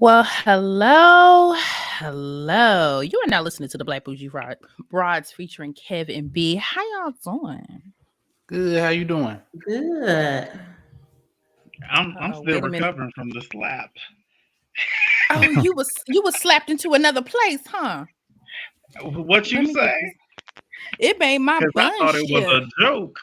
Well, hello. You are now listening to the Black Bougie Broads featuring Kev and B. How y'all doing? Good. How you doing? Good. I'm still Wait a minute. recovering from the slap. Oh, you was slapped into another place, huh? What Let you me get say? this. It made my Because I bun thought it was shift. a joke.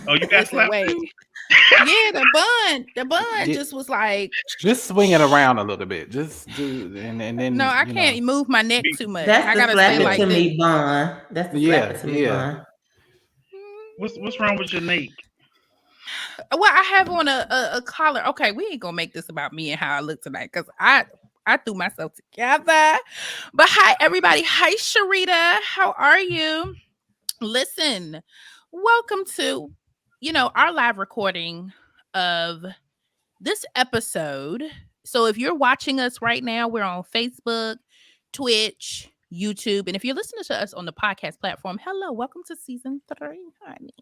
Oh, you got Listen, slapped wait. too? Yeah, the bun Get, just was like, just swing it around a little bit. Just do, and no, then I can't move my neck Be- too much. That's I the gotta slap stay it yeah, like to this. me bun. That's the slap yeah, it to me yeah. bun. what's wrong with your Nate? Well, I have on a collar. Okay, we ain't gonna make this about me and how I look tonight because I threw myself together. But hi everybody. Hi Sharita. How are you? Listen, welcome to our live recording of this episode. So if you're watching us right now, we're on Facebook, Twitch, YouTube, and if you're listening to us on the podcast platform, hello, welcome to season 3, honey.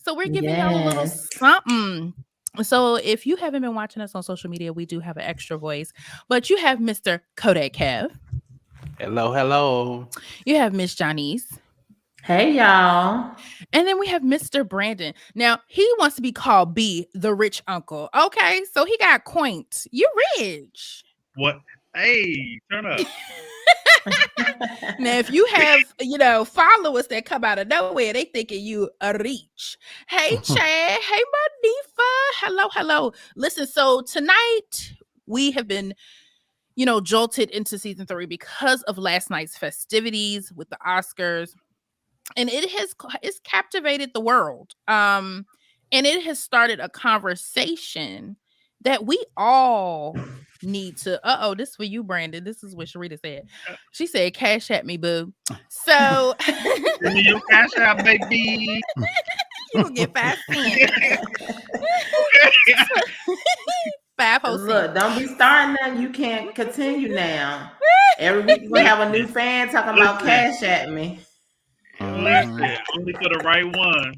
So we're giving y'all a little Yes. something. So if you haven't been watching us on social media, we do have an extra voice, but you have Mr. Kodak Kev, Hello. you have Miss Janice, Hey y'all. and then we have Mr. Brandon. Now he wants to be called B, the rich uncle. Okay, so he got quaint. You rich. What? Hey, turn up. Now, if you have, followers that come out of nowhere, they thinking you a reach. Hey, Chad. Hey, Manifa. Hello. Listen, so tonight we have been, jolted into season 3 because of last night's festivities with the Oscars, and it's captivated the world. And it has started a conversation that we all need to. This for you, Brandon. This is what Sharita said. She said, "Cash at me, boo." So Send me your cash out, baby. you gonna get 5 cents. 5 cents. Look, don't be starting now. You can't continue now. Every week you're gonna have a new fan talking about Listen, cash at me. listen. Only for the right one.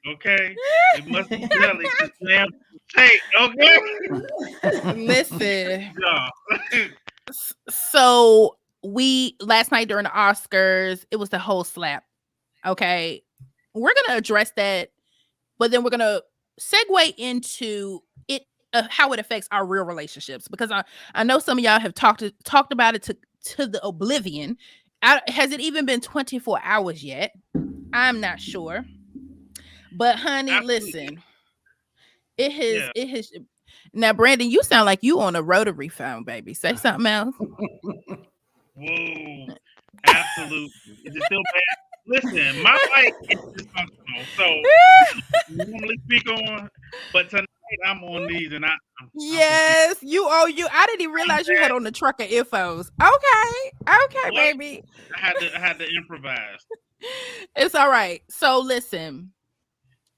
Okay? It must be jelly because damn take. Okay? Listen. Yeah. So we last night during the Oscars, it was the whole slap. Okay, we're gonna address that, but then we're gonna segue into it, how it affects our real relationships, because I know some of y'all have talked about it to the oblivion. Has it even been 24 hours yet? I'm not sure, but honey, Absolutely. listen, it has Yeah. it has. Now, Brandon, you sound like you on a rotary phone, baby. Say something else. Whoa. Absolutely. Is it still bad? Listen, my mic is dysfunctional, so I normally speak on, but tonight I'm on these and I'm confused. Yes, I didn't even realize you had on the trucker earphones. Okay, What? baby. I had to improvise. It's all right. So listen,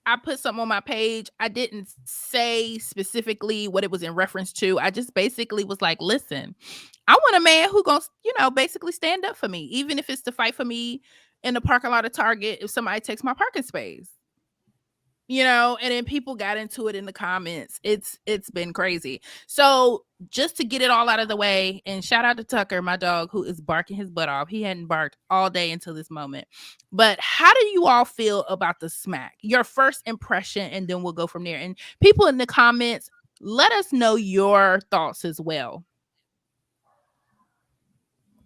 I put something on my page. I didn't say specifically what it was in reference to. I just basically was like, listen, I want a man who gonna, basically stand up for me, even if it's to fight for me in the parking lot of Target if somebody takes my parking space. And then people got into it in the comments. It's been crazy. So just to get it all out of the way, and shout out to Tucker, my dog, who is barking his butt off. He hadn't barked all day until this moment. But how do you all feel about the smack? Your first impression, and then we'll go from there. And people in the comments, let us know your thoughts as well.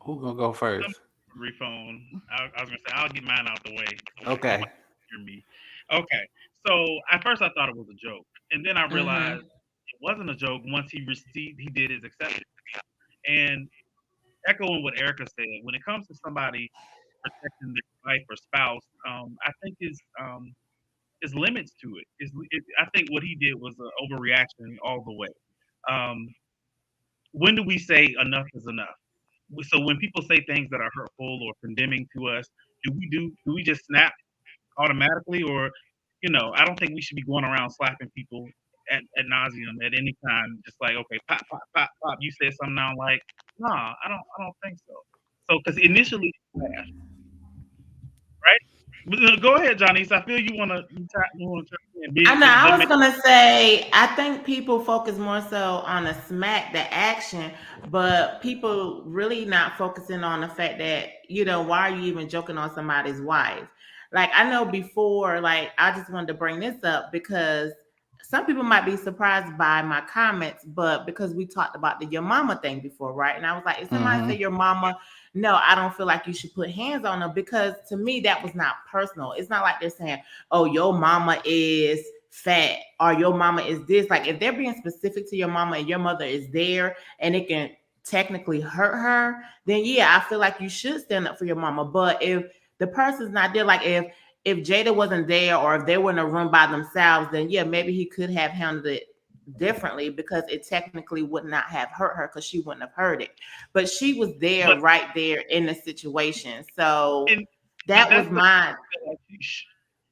Who gonna go first? Phone. I was gonna say I'll get mine out the way. Okay. Nobody can hear me. Okay. So at first I thought it was a joke, and then I realized it wasn't a joke once he did his acceptance. And echoing what Erica said, when it comes to somebody protecting their wife or spouse, I think is limits to it. I think what he did was an overreaction all the way. Um, when do we say enough is enough? So when people say things that are hurtful or condemning to us, do we just snap automatically, or I don't think we should be going around slapping people at nauseum at any time. Just like, okay, pop, pop, pop, pop. You said something now, like, nah, I don't think so. So because initially, Right? Go ahead, Johnny. So I feel you want to I know. I was make gonna say, I think people focus more so on the smack, the action, but people really not focusing on the fact that, why are you even joking on somebody's wife? Like, I know before, like, I just wanted to bring this up because some people might be surprised by my comments, but because we talked about the your mama thing before, right? And I was like, if somebody say Mm-hmm. your mama, no, I don't feel like you should put hands on them, because to me that was not personal. It's not like they're saying, oh, your mama is fat or your mama is this. Like, if they're being specific to your mama and your mother is there and it can technically hurt her, then yeah, I feel like you should stand up for your mama. But if the person's not there, like if Jada wasn't there or if they were in a room by themselves, then yeah, maybe he could have handled it differently, because it technically would not have hurt her because she wouldn't have heard it. But she was there, but right there in the situation. So and but that was that's the my. like,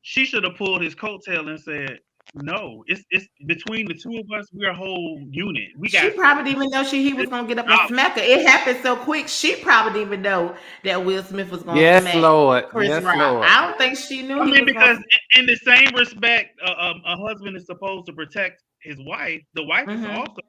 she should have pulled his coattail and said, "No, it's between the two of us. We're a whole unit. We She got probably didn't even know he was this gonna get up and knowledge." smack her. It happened so quick. She probably didn't even know that Will Smith was gonna Yes, smack Lord. Chris Yes, Rock. Lord. I don't think she knew I he mean, was because gonna. in the same respect, a husband is supposed to protect his wife. The wife is Mhm. also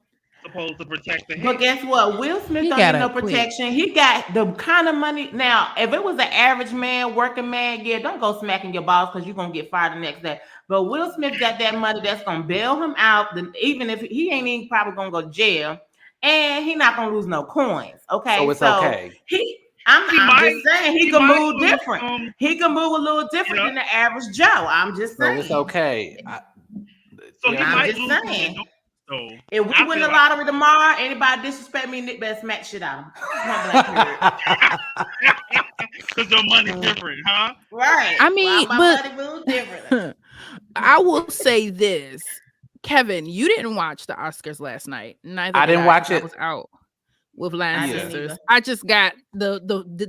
supposed to protect the But head. guess what? Will Smith He don't got need no up quick. protection. He got the kind of money. Now, if it was an average man, working man, yeah, don't go smacking your boss because you're gonna get fired the next day. But Will Smith got that money that's gonna bail him out. Then even if he ain't even probably gonna go to jail, and he not gonna lose no coins. So Okay, it's so okay. he. I'm just He saying he might can lose move different. some. He can move a little different Yeah. than the average Joe. I'm just So it's saying. okay. So he Yes, I'm might just ma'am. lose some saying. anointing, though. If we I win feel the like lottery tomorrow, anybody disrespect me, Nick better smack shit out of him. Point blank period. because your money's Mm. different, huh? Right. I Well, mean, my but money will different. I will say this. Kevin, you didn't watch the Oscars last night. Neither I did didn't I because watch I it. was out with Line I Yeah. didn't Sisters. either. I just got the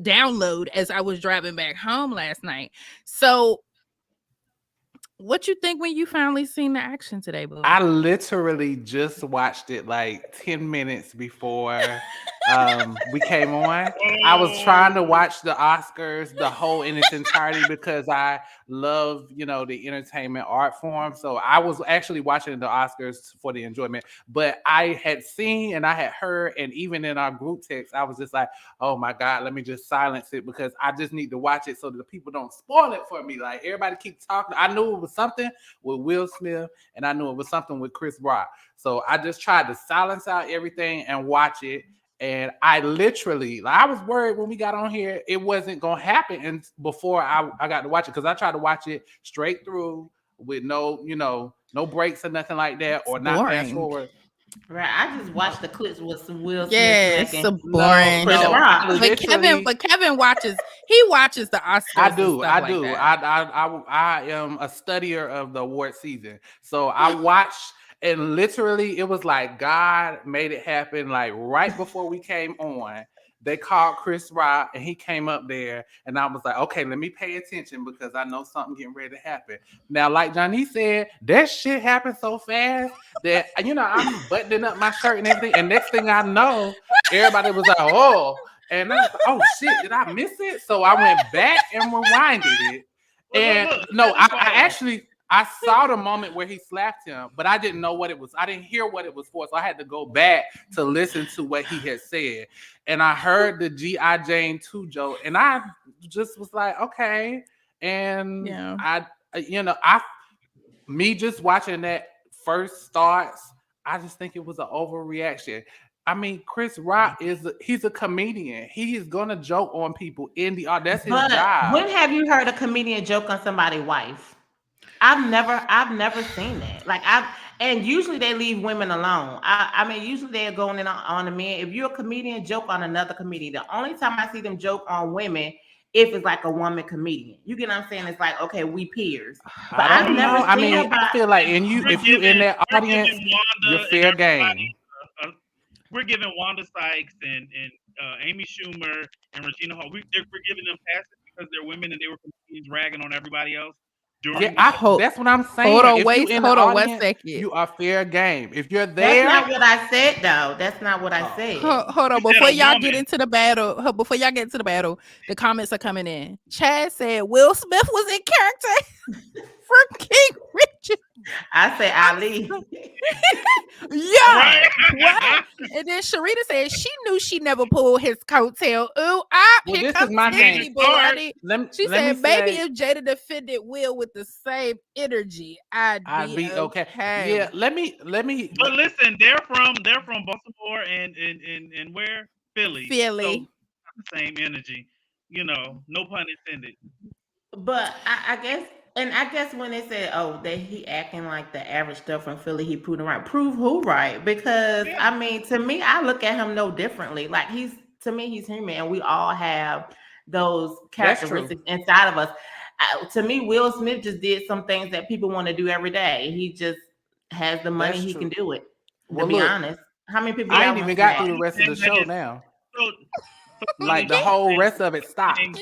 download as I was driving back home last night. So, what you think when you finally seen the action today, boo? I literally just watched it like 10 minutes before we came on. I was trying to Oh, watch the Oscars the whole in its entirety because I love, the entertainment art form. So I was actually watching the Oscars for the enjoyment. But I had seen and I had heard, and even in our group text, I was just like, oh my God, let me just silence it because I just need to watch it so that the people don't spoil it for me. Like everybody keeps talking. I knew it was something with Will Smith, and I knew it was something with Chris Rock. So I just tried to silence out everything and watch it. And I literally, like, I was worried when we got on here, it wasn't gonna happen and before I got to watch it because I tried to watch it straight through with no breaks or nothing like that, It's or not fast boring. forward. Right. I just watched the clips with some Will Smith Yeah, it's smacking so No, boring. Chris no, Rock. I But literally Kevin watches. He watches the I Oscars and do. stuff I like do. that. I am a studier of the award season. So I watched and literally it was like God made it happen. Like right before we came on, they called Chris Rock and he came up there and I was like, okay, let me pay attention because I know something getting ready to happen. Now, like Johnny said, that shit happened so fast that I'm buttoning up my shirt and everything. And next thing I know, everybody was like, oh. And I was like, oh shit, did I miss it? So I went back and rewinded it. And look. no, Let me I follow. actually I saw the moment where he slapped him, but I didn't know what it was. I didn't hear what it was for. So I had to go back to listen to what he had said. And I heard the G.I. Jane 2 joke. And I just was like, okay. And Yeah. I me just watching that first starts, I just think it was an overreaction. I mean, Chris Rock he's a comedian. He is gonna joke on people in the art. That's his But job. when have you heard a comedian joke on somebody's wife? I've never seen that. Like and usually they leave women alone. I mean, usually they're going in on the men. If you're a comedian, joke on another comedian. The only time I see them joke on women, if it's like a woman comedian. You get what I'm saying? It's like, okay, we peers. But I I've don't never know. I seen mean, I about. feel like We're if you in giving that we're audience, giving you're Wanda and fair everybody. game. We're giving Wanda Sykes and Amy Schumer and Regina Hall. We're giving them passes because they're women and they were comedians ragging on everybody else. during I the Hold, that's what I'm saying. hold on, If you wait, in the hold on one audience, second. you are fair game. If you're That's not there, what I said, though. That's not what I oh, said. Hold on, you said before a y'all get woman. into the battle, before y'all get into the battle, the comments are coming in. Chad said Will Smith was in character from King Richard. I say I'm Ali. so- Yo, Right. what? And then Sharita said she knew she never pulled his coattail. Ooh, ah, well, here this is comes my Tiffany thing. Start. Bloody. She Let me said, "Baby, say, if Jada defended Will with the same energy, I'd I'd be be okay. okay." Yeah, let me. But listen, they're from Baltimore and where? Philly. So Philly. the same energy. No pun intended. But I guess, and I guess when they said, "Oh, that he acting like the average stuff from Philly," he proved him right. Prove who right? Because Yeah. I mean, to me, I look at him no differently. Like to me, he's human, and we all have those That's true. characteristics inside of us. To me, Will Smith just did some things that people want to do every day. He just has the money; That's he can true. do it. To Well, be look, honest, how many people I y'all ain't want even to got through smack? the rest of the And that show is now. so Like Lee, the whole there's rest of it stopped. thing-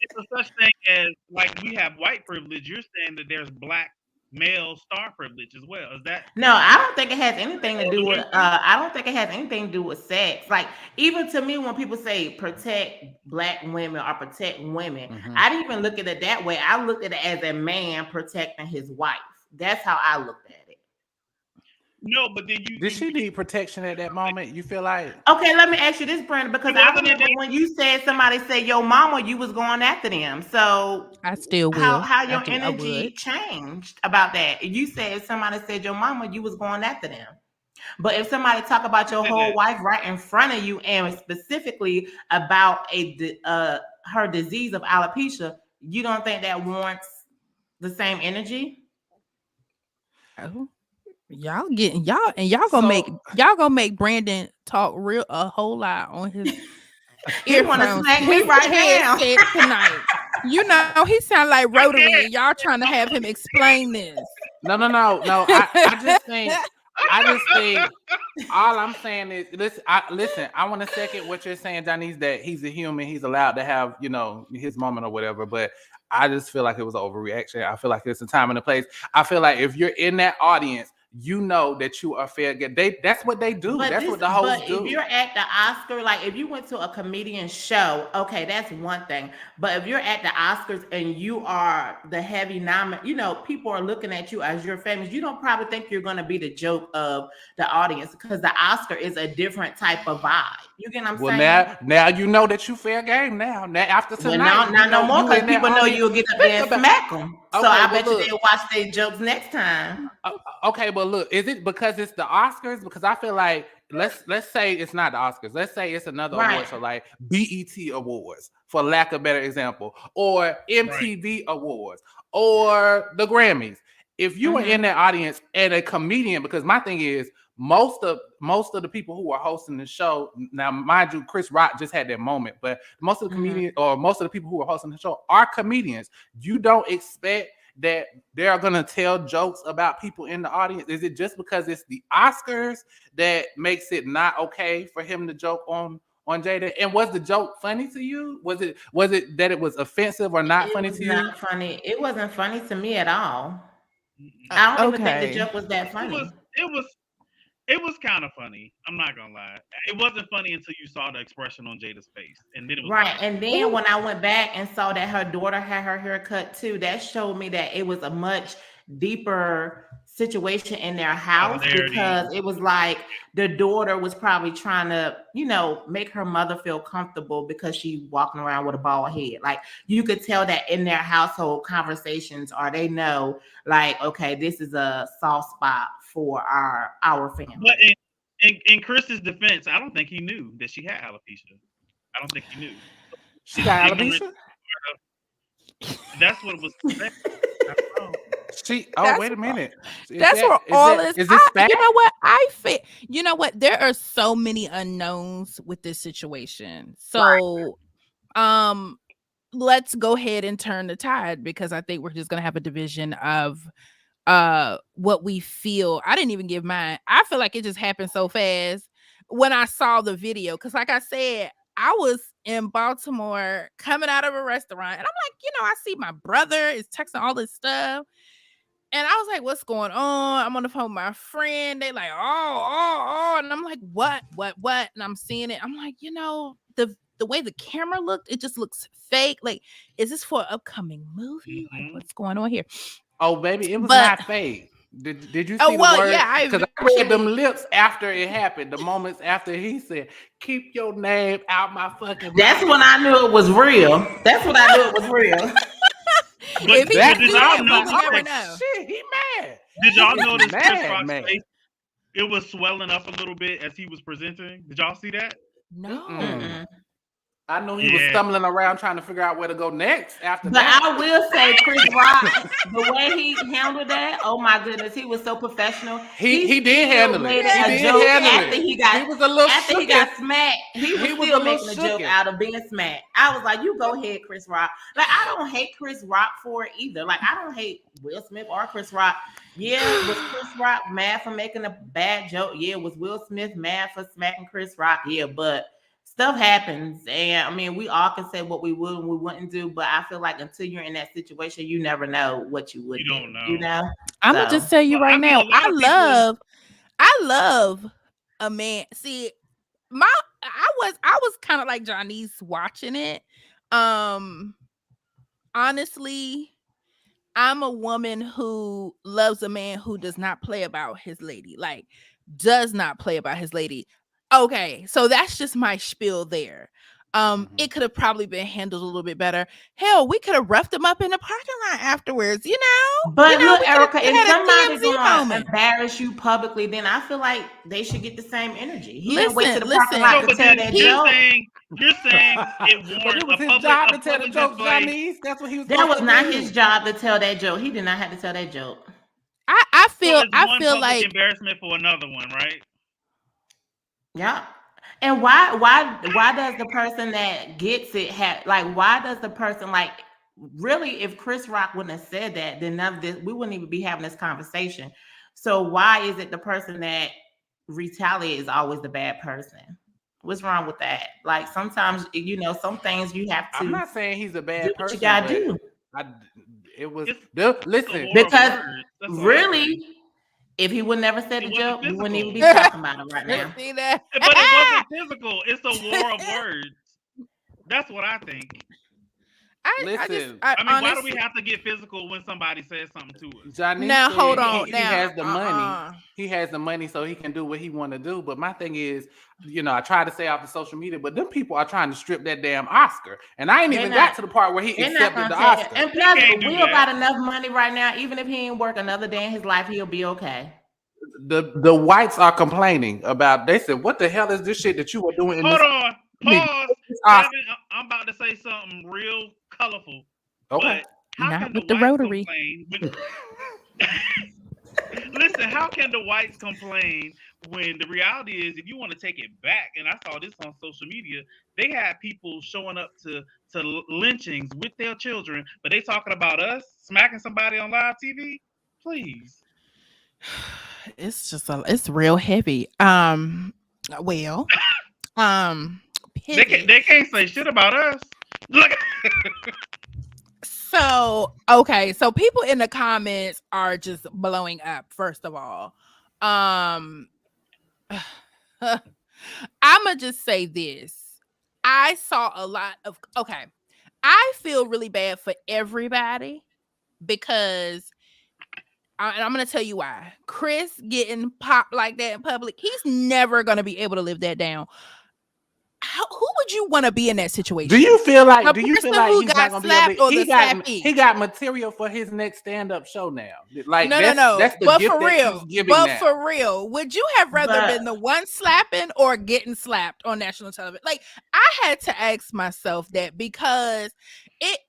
it's a such thing as like we have white privilege. You're saying that there's black male star privilege as well. Is that No, I don't think it has anything to do with. correlation? I don't think it has anything to do with sex. Like even to me, when people say protect black women or protect women, Hmm. I didn't even look at it that way. I looked at it as a man protecting his wife. That's how I looked at it. No, but then Did she need protection at that moment? You feel like? Okay, let me ask you this, Brandon, because it I wasn't a remember damn. when you said somebody said your mama, you was going after them. So I still how will. how I your do. I energy would. changed about that? You said if somebody said your mama, you was going after them. But if somebody talk about Who your said whole that? wife right in front of you, and specifically about her disease of alopecia, you don't think that warrants the same energy? Oh, y'all getting y'all So gonna make Brandon talk real a whole lot on his He want to earphones, smack me his right now. headset tonight. You know he sound like I Rotary, can't. and y'all trying to have him explain this. no. I just think all I'm saying is listen. I want to second what you're saying, Janice. That he's a human. He's allowed to have his moment or whatever. But I just feel like it was an overreaction. I feel like it's a time and a place. I feel like if you're in that audience, you know that you are fair game. That's what they do. That's what the hosts But if do. you're at the Oscar, like if you went to a comedian show, okay, that's one thing. But if you're at the Oscars and you are the heavy nominee, people are looking at you as you're famous. You don't probably think you're going to be the joke of the audience because the Oscar is a different type of vibe. You get what I'm Well, saying? now you know that you fair game. Now after Well, tonight, now, not no more you because in that people know audience. you'll get up Think there and about. smack them. So Okay, I well bet you look. they'll watch their jokes next time. Okay, but look, is it because it's the Oscars? Because I feel like let's say it's not the Oscars. Let's say it's another Right. award show like BET Awards, for lack of a better example, or Right. MTV Awards, or the Grammys. If you are in Mhm. that audience and a comedian, because my thing is most of the people who are hosting the show now, mind you, Chris Rock just had that moment, but most of the Mhm. comedians or most of the people who are hosting the show are comedians. You don't expect that they're gonna tell jokes about people in the audience? Is it just because it's the Oscars that makes it not okay for him to joke on Jada? And was the joke funny to you? Was it that it was offensive or not It funny was to you? not funny. It wasn't funny to me at all. Mm-mm. I don't even think the Okay. joke was that It was funny. it was it was kind of funny. I'm not gonna lie. It wasn't funny until you saw the expression on Jada's face, and then it was Right. funny. And then Ooh, when I went back and saw that her daughter had her hair cut too, that showed me that it was a much deeper situation in their house Solidarity. because it was like the daughter was probably trying to, make her mother feel comfortable because she walking around with a bald head. Like you could tell that in their household conversations, or they know, like, okay, this is a soft spot for our But family. in Chris's defense, I don't think he knew that she had alopecia. I don't think he knew. She His got ignorance. alopecia. That's what was said. I don't know. Oh, that's wait a minute. Is that's that where is all that this. is this fact? You know what? I feel. You know what? There are so many unknowns with this situation. So, um, let's go ahead and turn the tide because I think we're just gonna have a division of what we feel. I didn't even give mine. I feel like it just happened so fast when I saw the video because like I said, I was in Baltimore coming out of a restaurant, and I'm like, I see my brother is texting all this stuff. And I was like, what's going on? I'm on the phone with my friend. They like, oh. And I'm like, what? And I'm seeing it. I'm like, the way the camera looked, it just looks fake. Like, is this for an upcoming movie? Like, what's going on here? Oh, baby, it was not fake. Did you see the word? Yeah, because I read them lips after it happened. The moments after he said, "Keep your name out my fucking." That's when I knew it was real. That's when I knew it was real. If he did do y'all that, know? we never know. Shit, he mad. Did y'all notice Chris Rock's mad. face? It was swelling up a little bit as he was presenting. Did y'all see that? No. Mm-mm. I know he was stumbling around trying to figure out where to go next after But that. I will say, Chris Rock, the way he handled that, oh my goodness, he was so professional. He did handle it. He was a little after he got smacked. He was still making a joke out of being smacked. I was like, you go ahead, Chris Rock. Like, I don't hate Chris Rock for it either. Like, I don't hate Will Smith or Chris Rock. Yeah, was Chris Rock mad for making a bad joke? Yeah, was Will Smith mad for smacking Chris Rock? Yeah, but stuff happens, and I mean, we all can say what we would and we wouldn't do, but I feel like until you're in that situation, you never know what you would do. Don't know. You know? I'm gonna just tell you right now, I love a man. See, I was kind of like Johnny's watching it. Honestly, I'm a woman who loves a man who does not play about his lady. Like, does not play about his lady. Okay, so that's just my spiel there. It could have probably been handled a little bit better. Hell, we could have roughed him up in the parking lot afterwards, But look, Erica, if somebody's gonna embarrass you publicly, then I feel like they should get the same energy. He didn't wait to the parking lot to tell that joke. You're saying it was his job to tell the joke, Johnny. That's what he was. That was not his job to tell that joke. He did not have to tell that joke. I feel like embarrassment for another one, right? Yeah. And why does the person that gets it have, like, why does the person, like, really, if Chris Rock wouldn't have said that, then none of this, we wouldn't even be having this conversation. So why is it the person that retaliates is always the bad person? What's wrong with that? Like, sometimes, some things you have to. I'm not saying he's a bad person. You gotta do. Listen, because really, if he would never said the joke, we wouldn't even be talking about him right now. See that? But it wasn't physical. It's a war of words. That's what I think. Listen, I mean, why do we have to get physical when somebody says something to us? Johnny, now hold on. He has the money. He has the money, so he can do what he want to do. But my thing is, I try to stay off the social media, but them people are trying to strip that damn Oscar, and I ain't even got to the part where he accepted the Oscar. And plus, Will got enough money right now. Even if he ain't work another day in his life, he'll be okay. The whites are complaining about. They said, "What the hell is this shit that you are doing?" Hold on, pause. Kevin, I'm about to say something real colorful. Okay. Not with the rotary. Listen, how can the whites complain when the reality is, if you want to take it back, and I saw this on social media, they had people showing up to lynchings with their children, but they talking about us smacking somebody on live TV? Please. It's just it's real heavy. Well, they can't say shit about us. Look. So, okay, so people in the comments are just blowing up, first of all. I'ma just say this. I saw a lot of I feel really bad for everybody because and I'm gonna tell you why. Chris getting popped like that in public, he's never gonna be able to live that down. Who would you want to be in that situation? Do you feel like he's not gonna be able to, he got material for his next stand-up show now? Like no. That's the but gift for real, that he's giving now. For real, would you have rather been the one slapping or getting slapped on national television? Like, I had to ask myself that because it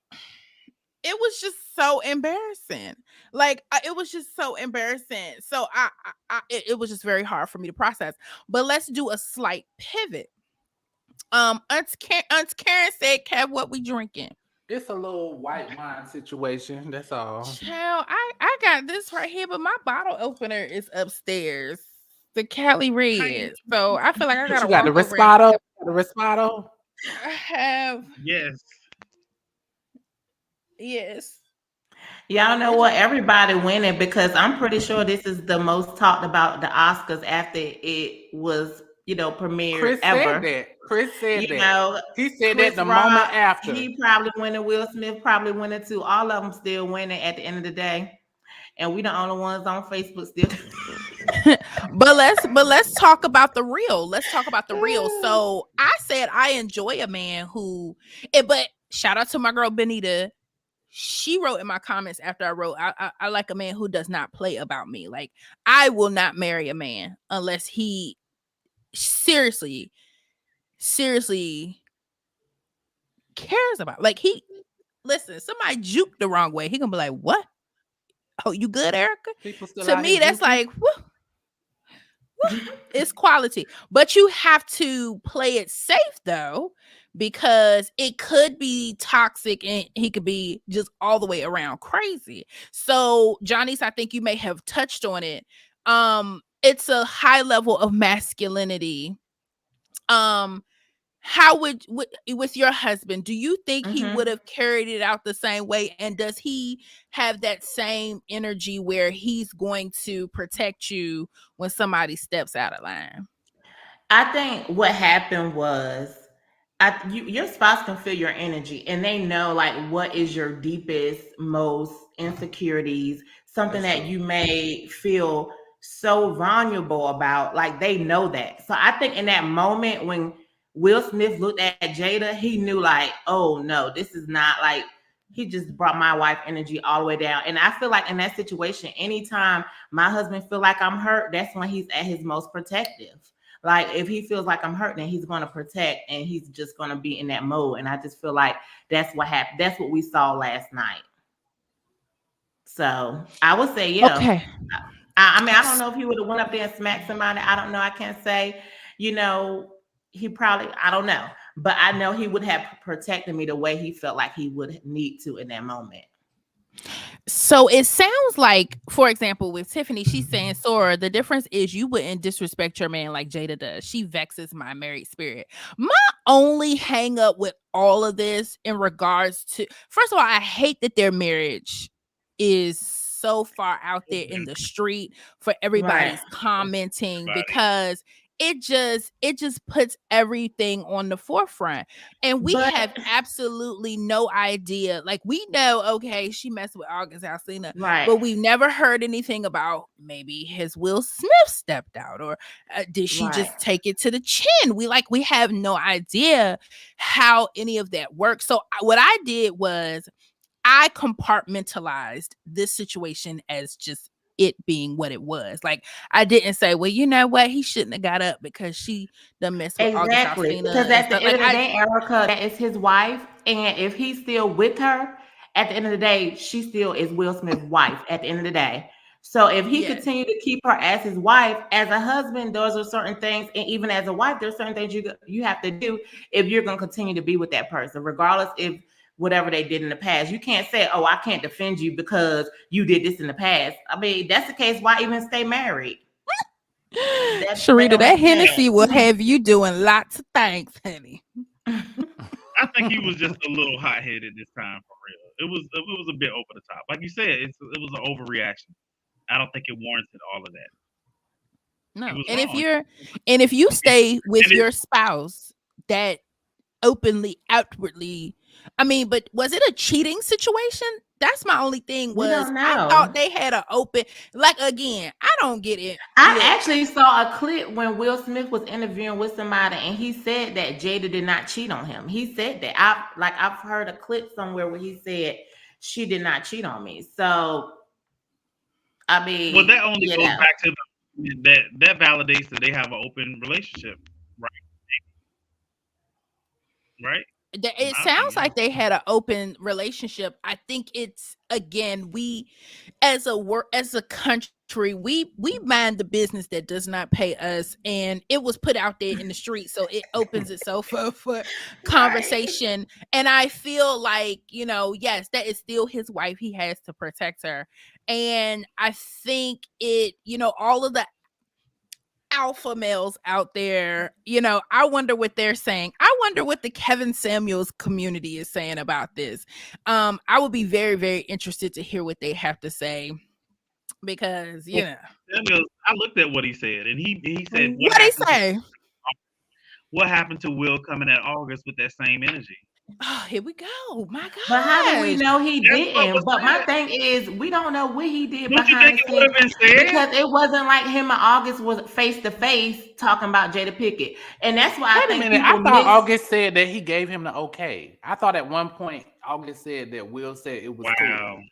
was just so embarrassing. Like, it was just so embarrassing. So it was just very hard for me to process. But let's do a slight pivot. Aunt Karen said, "Kev, what we drinking?" It's a little white wine situation. That's all. Child, I got this right here, but my bottle opener is upstairs. The Cali Red. So I feel like I gotta. You got the Respado. The Respado. I have Yes. yes. Y'all know what? Everybody winning because I'm pretty sure this is the most talked about the Oscars after it was, premiered Chris said ever. that. Chris said You that. know, He said that Chris the moment Rock, after. he probably winning. Will Smith probably winning too. All of them still winning at the end of the day, and we the only ones on Facebook still. But let's talk about the real. Let's talk about the real. So I said I enjoy a man who, but shout out to my girl Benita. She wrote in my comments after I wrote, I like a man who does not play about me. Like I will not marry a man unless he seriously, seriously cares about. Like he listen, somebody juke the wrong way, he gonna be like, "What? Oh, you good, Erica?" People still To out here me, that's juking. like, whew, it's quality. But you have to play it safe though, because it could be toxic and he could be just all the way around crazy. So, Johnny's, I think you may have touched on it. It's a high level of masculinity. Um, how would with your husband, do you think he would Mhm. have carried it out the same way? And does he have that same energy where he's going to protect you when somebody steps out of line? I think what happened was, your spouse can feel your energy, and they know like what is your deepest, most insecurities, something That's that true. you may feel so vulnerable about. Like they know that. So I think in that moment when Will Smith looked at Jada, he knew like, oh no, this is not like he just brought my wife energy all the way down. And I feel like in that situation, anytime my husband feel like I'm hurt, that's when he's at his most protective. Like if he feels like I'm hurt, then he's going to protect and he's just going to be in that mode. And I just feel like that's what happened. That's what we saw last night. So I would say, yeah. Okay. I mean, I don't know if he would have went up there and smacked somebody. I don't know. I can't say. You know, he probably. I don't know, but I know he would have protected me the way he felt like he would need to in that moment. So it sounds like, for example, with Tiffany, she's saying, Sora, the difference is you wouldn't disrespect your man like Jada does. She vexes my married spirit. My only hang up with all of this in regards to, first of all, I hate that their marriage is so far out there in the street for Right. everybody's commenting, Body. because it just puts everything on the forefront, and we But have absolutely no idea. Like we know, okay, she messed with August Alsina, right, but we've never heard anything about maybe his Will Smith stepped out, or did she right. just take it to the chin? We have no idea how any of that works. So what I did was I compartmentalized this situation as just it being what it was. Like I didn't say, well, you know what, he shouldn't have got up because she done messed with August Exactly. Alsina Because and at the stuff. end Like of the day, Erica, that is his wife. And if he's still with her, at the end of the day, she still is Will Smith's wife at the end of the day. So if he yes. continued to keep her as his wife, as a husband, those are certain things, and even as a wife, there's certain things you have to do if you're going to continue to be with that person, regardless if whatever they did in the past. You can't say, "Oh, I can't defend you because you did this in the past." I mean, that's the case. Why even stay married? That Sharita, don't make that Hennessy will sense. have you doing lots of things, honey. I think he was just a little hot headed this time for real. It was a bit over the top. Like you said, it was an overreaction. I don't think it warranted all of that. He No. was And wrong. if you stay with And it, your spouse that openly, outwardly, I mean, but was it a cheating situation? That's my only thing. We Was don't I know. thought they had an open, like, again, I don't get it. I Look, actually saw a clip when Will Smith was interviewing with somebody, and he said that Jada did not cheat on him. He said that. I've heard a clip somewhere where he said she did not cheat on me. So I well, mean, that only you goes know, back to that validates that they have an open relationship, right? Right? In it my sounds opinion. like they had an open relationship. I think it's, again, we as a country, we mind the business that does not pay us, and it was put out there in the street, so it opens itself up for right? conversation. And I feel like, yes, that is still his wife. He has to protect her, and I think all of the alpha males out there, I wonder what they're saying. I wonder what the Kevin Samuels community is saying about this. I would be very, very interested to hear what they have to say because Samuels, I looked at what he said, and he said, what he say? What happened to Will coming at August with that same energy? Oh, here we go. My God. But how do we know he That's what didn't? was But my said. thing is, we don't know what he did Don't you behind think the it would have scenes been said? because it wasn't like him and August was face to face talking about Jada Pinkett, and that's why I Wait a think minute. I people thought mix. August said that he gave him the okay. I thought at one point August said that Will said it was Wow. cool.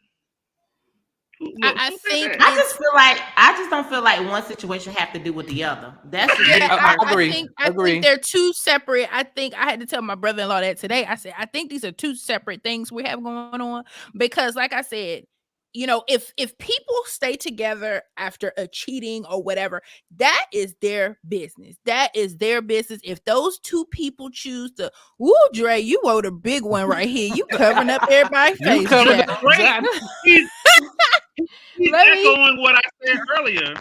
I think I just feel like I just don't feel like one situation have to do with the other. That's just yeah, I I agree. think Agree. they're two separate. I think I had to tell my brother-in-law that today. I said I think these are two separate things we have going on because, like I said, if people stay together after a cheating or whatever, that is their business. That is their business. If those two people choose to, woo, Dre, you wrote a big one right here. You covering up everybody's You face. covered Jack. up Great. Johnny. He's Let me- echoing what I said earlier.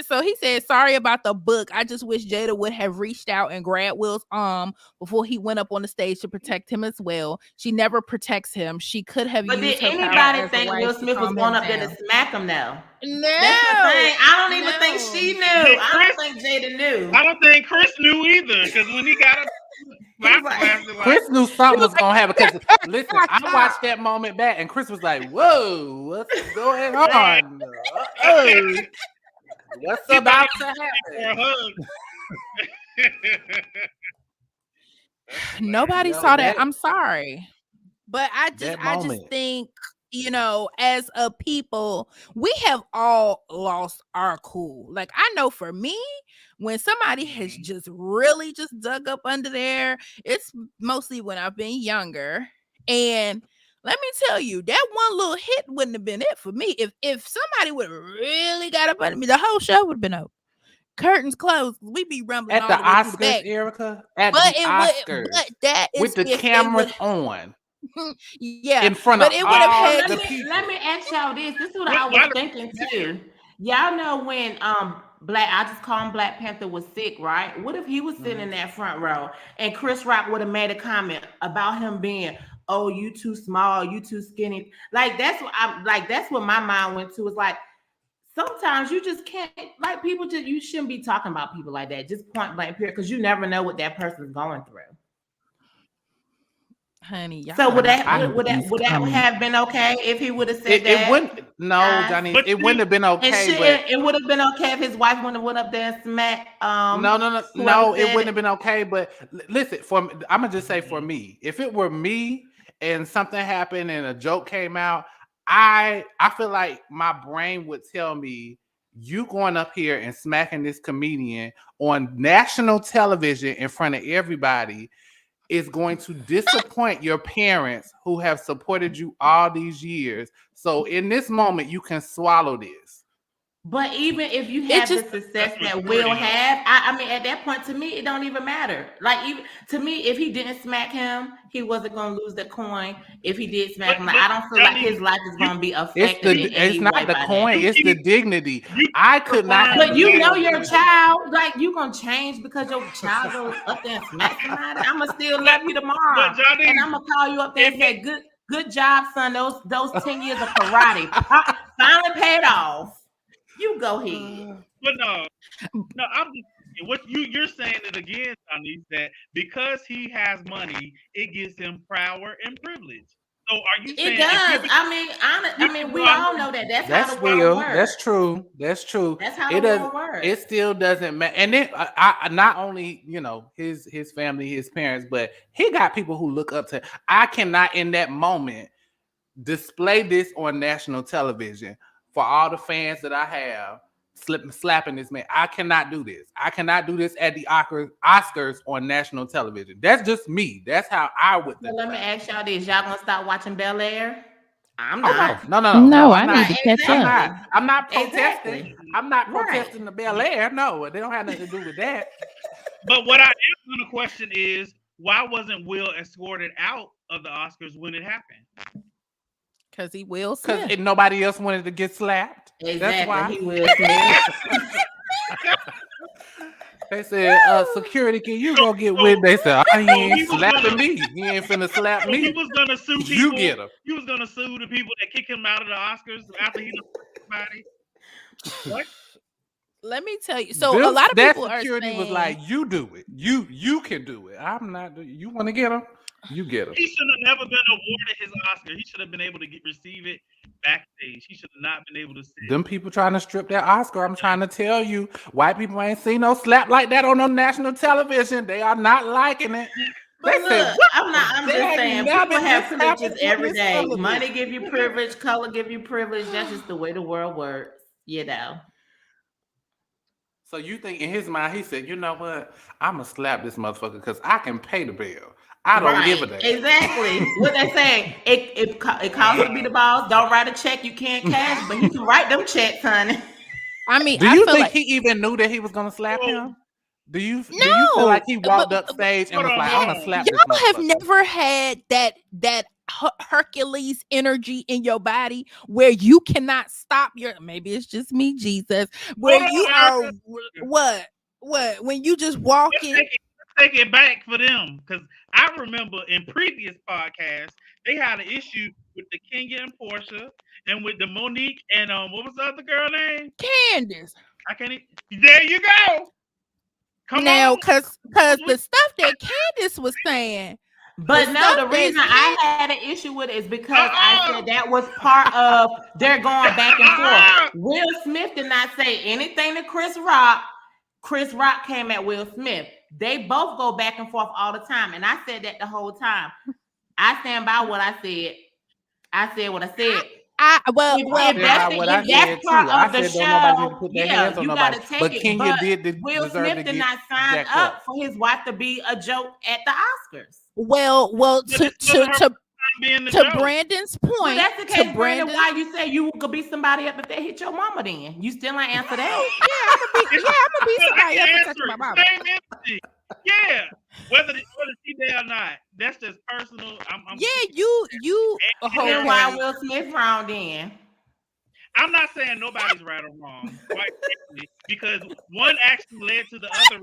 So he said, sorry about the book. I just wish Jada would have reached out and grabbed Will's arm before he went up on the stage to protect him as well. She never protects him. She could have But used did her power anybody as a think wife Will to Smith was calm going him up there to down. smack him though? No, That's the thing. I don't even think no. she knew. Did I Chris- don't think Jada knew. I don't think Chris knew either, because when he got up, He's like- Chris knew something was gonna happen because listen, I watched that moment back and Chris was like, "Whoa, what's going on? Uh-oh. What's about to happen?" for a hug. Nobody No, saw that. that- I'm sorry. But I just moment. think, as a people, we have all lost our cool. Like I know for me, when somebody has just really just dug up under there, it's mostly when I've been younger. And let me tell you, that one little hit wouldn't have been it for me. If somebody would have really got up under me, the whole show would have been over. Curtains closed. We'd be rumbling At all the the way to the back. Oscars, Erica, at But the it Oscars, would, but that is with the if they cameras would, on yeah, in front but of it would have all had the to. people. Let me ask y'all this. This is what Why- I why was the- thinking too. Y'all know when I just call him Black Panther was sick, right? What if he was sitting in that front row and Chris Rock would have made a comment about him being, oh, you too small, you too skinny. Like that's what my mind went to. Is like sometimes you just can't like people you shouldn't be talking about people like that. Just point blank period, because you never know what that person's going through. Honey, y'all So would are not that gonna would get that these would that comments. have been okay if he would have said It that? wouldn't. No, Johnny, But it wouldn't have been And okay. shit, But it would have been okay if his wife wouldn't have went up there and smacked. no, whoever it said wouldn't have been okay. But listen, I'm gonna just say for me, if it were me and something happened and a joke came out, I feel like my brain would tell me, you going up here and smacking this comedian on national television in front of everybody is going to disappoint your parents who have supported you all these years. So in this moment, you can swallow this. But even if you have just- the success That's that maturity. Will have, I mean, at that point, to me, it don't even matter. Like, even to me, if he didn't smack him, he wasn't going to lose the coin. If he did smack him, like, I don't feel like his life is going to be affected. It's not the coin, it's the dignity. You- I could not have. But you know your child, like, you going to change because your child goes up there and smack somebody. I'm going to still love you tomorrow. But Johnny, And I'm going to call you up there and say, good job, son. Those 10 years of karate finally paid off. You go ahead. but no, I'm what you're saying it again, Johnny, that because he has money, it gives him power and privilege. So are you saying It does. I mean, we all know that. That's how the world real. works. That's true. That's true. That's how It the does. world works. It still doesn't matter. And then I not only his family, his parents, but he got people who look up to. I cannot in that moment display this on national television for all the fans that I have slapping this man. I cannot do this. I cannot do this at the Oscars on national television. That's just me. That's how I would So think. let me ask y'all this: y'all gonna stop watching Bel Air? I'm Oh, not. no. No, I'm I not. need to catch Exactly. up. I'm not protesting. Exactly. I'm not Right. protesting the Bel Air. No, they don't have nothing to do with that. But what I am going to question is, why wasn't Will escorted out of the Oscars when it happened? Because he will Because Smith. nobody else wanted to get slapped. That's why. Exactly. He will. Smith. They said, security, can you go get with? They said, he ain't slapping me. He ain't finna slap So me. he was gonna sue people. You get him. He was gonna sue the people that kick him out of the Oscars after he somebody. What? Let me tell you. So a lot of that people security are saying, was like, you do it. You can do it. I'm not. You want to get him? You get him. He should have never been awarded his Oscar. He should have been able to receive it backstage. He should have not been able to sit. Them people trying to strip that Oscar. I'm trying to tell you, white people ain't seen no slap like that on no national television. They are not liking it. But look, said, I'm just saying, people have privileges every day. Money give you privilege, color give you privilege. That's just the way the world works, you know. So you think in his mind, he said, you know what? I'm going to slap this motherfucker because I can pay the bill. I don't give a damn. Exactly. What they say, it costs to be the boss. Don't write a check you can't cash, but he can write them checks, honey. I mean, do you think he even knew that he was going to slap him? Do you feel like he walked up stage and was like, I'm going to slap this motherfucker? Y'all have never had that Hercules energy in your body where you cannot stop maybe it's just me, Jesus, where you are what when you just walking. Take it back for them, because I remember in previous podcasts they had an issue with the Kenya and Portia and with the Monique and what was the other girl name? Candace. I can't there you go. Come now, on. cause the stuff that Candace was saying. But no, the reason I had an issue with it is because I said that was part of they're going back and forth. Will Smith did not say anything to Chris Rock. Chris Rock came at Will Smith. They both go back and forth all the time. And I said that the whole time. I stand by what I said. I said what I said. That's part of the show. Yeah, you gotta take but it. Kenya but Will Smith did not sign up for his wife to be a joke at the Oscars. Well, to Brandon's point. Well, that's the case, Brandon. Why you say you could be somebody up if they hit your mama? Then you still ain't answer that. I'm gonna be somebody else touching my mama. Yeah, whether she there or not, that's just personal. You. And why Will Smith wrong then? I'm not saying nobody's right or wrong, quite frankly, because one action led to the other.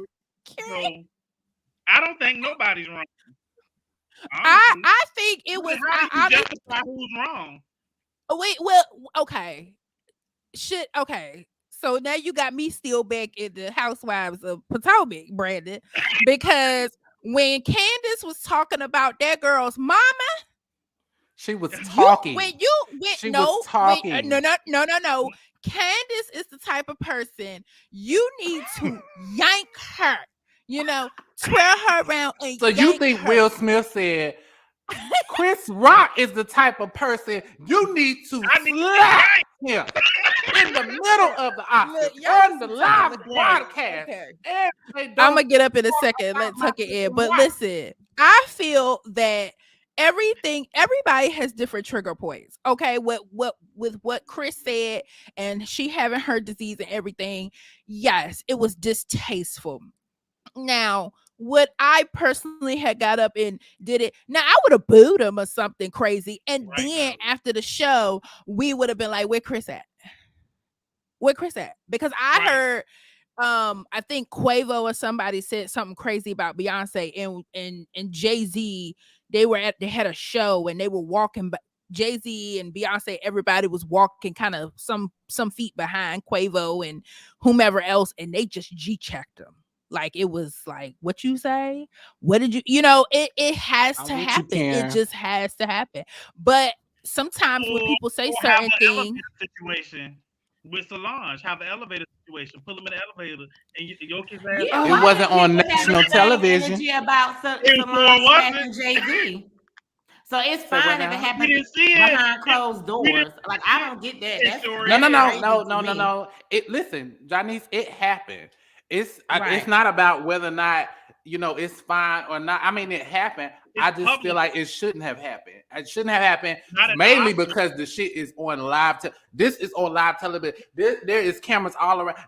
So I don't think nobody's wrong. Honestly, I think it was. I justify who's wrong. Wait, well, okay. Okay. So now you got me still back in the Housewives of Potomac, Brandon, because when Candace was talking about that girl's mama, she was talking. No. Candace is the type of person you need to yank her. Twirl her around and so you think her. Will Smith said Chris Rock is the type of person you need to slap him in the middle of the Oscars on the live broadcast. I'm gonna get up in a second. Let tuck it in. But listen, I feel that everybody has different trigger points. Okay, with what Chris said and she having her disease and everything, yes, it was distasteful. Now, what I personally had got up and did it. Now I would have booed him or something crazy, and then after the show, we would have been like, "Where Chris at? Where Chris at?" Because I heard, I think Quavo or somebody said something crazy about Beyonce and Jay-Z. They had a show and they were walking, but Jay-Z and Beyonce, everybody was walking kind of some feet behind Quavo and whomever else, and they just G-checked them. Like it was like, what you say? What did you? It has to happen. It just has to happen. But sometimes when people say certain things, situation with Solange, have an elevator situation, pull them in the elevator, and yoke his ass. It wasn't on national television. About Solange Jay-Z. So it's fine if it happens behind closed doors. Like I don't get that. No. Listen, Janice, it happened. It's not about whether or not it's fine or not. I mean, it happened. I just feel like it shouldn't have happened. It shouldn't have happened mainly because the shit is on live. This is on live television. There is cameras all around.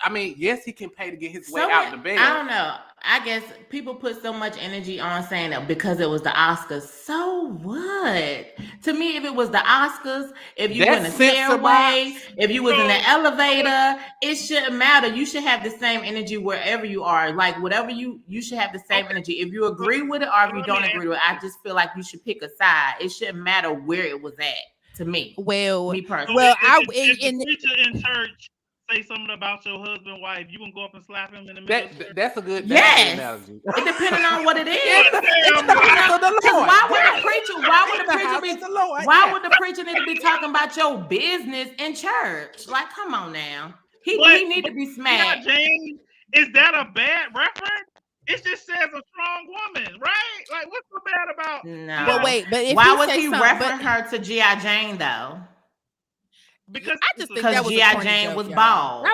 I mean, yes, he can pay to get his way So out the bed. I don't know. I guess people put so much energy on saying that because it was the Oscars. So what? To me, if it was the Oscars, if you were in a That's censor stairway, box. if you was in the elevator, it shouldn't matter. You should have the same energy wherever you are. Like whatever you should have the same energy. If you agree with it or if you don't agree with it, I just feel like you should pick a side. It shouldn't matter where it was at. To me, Well, me personally. well, if the preacher in church say something about your husband, wife, you gonna go up and slap him in the middle of church? That's a good Yes. analogy. It depending on what it is. It's the house of the Lord. Why would the preacher? Why would the The preacher house be? of the Lord. Why Yeah. would the preacher need to be talking about your business in church? Like, come on now. He need to be Yeah, smacked. James, is that a bad reference? It just says a strong woman, right? Like, what's so bad about? No. but wait, but if Why he was say he something, referring her to G.I. Jane though? Because I just think Because that was a G.I. corny Jane joke, was y'all. bald.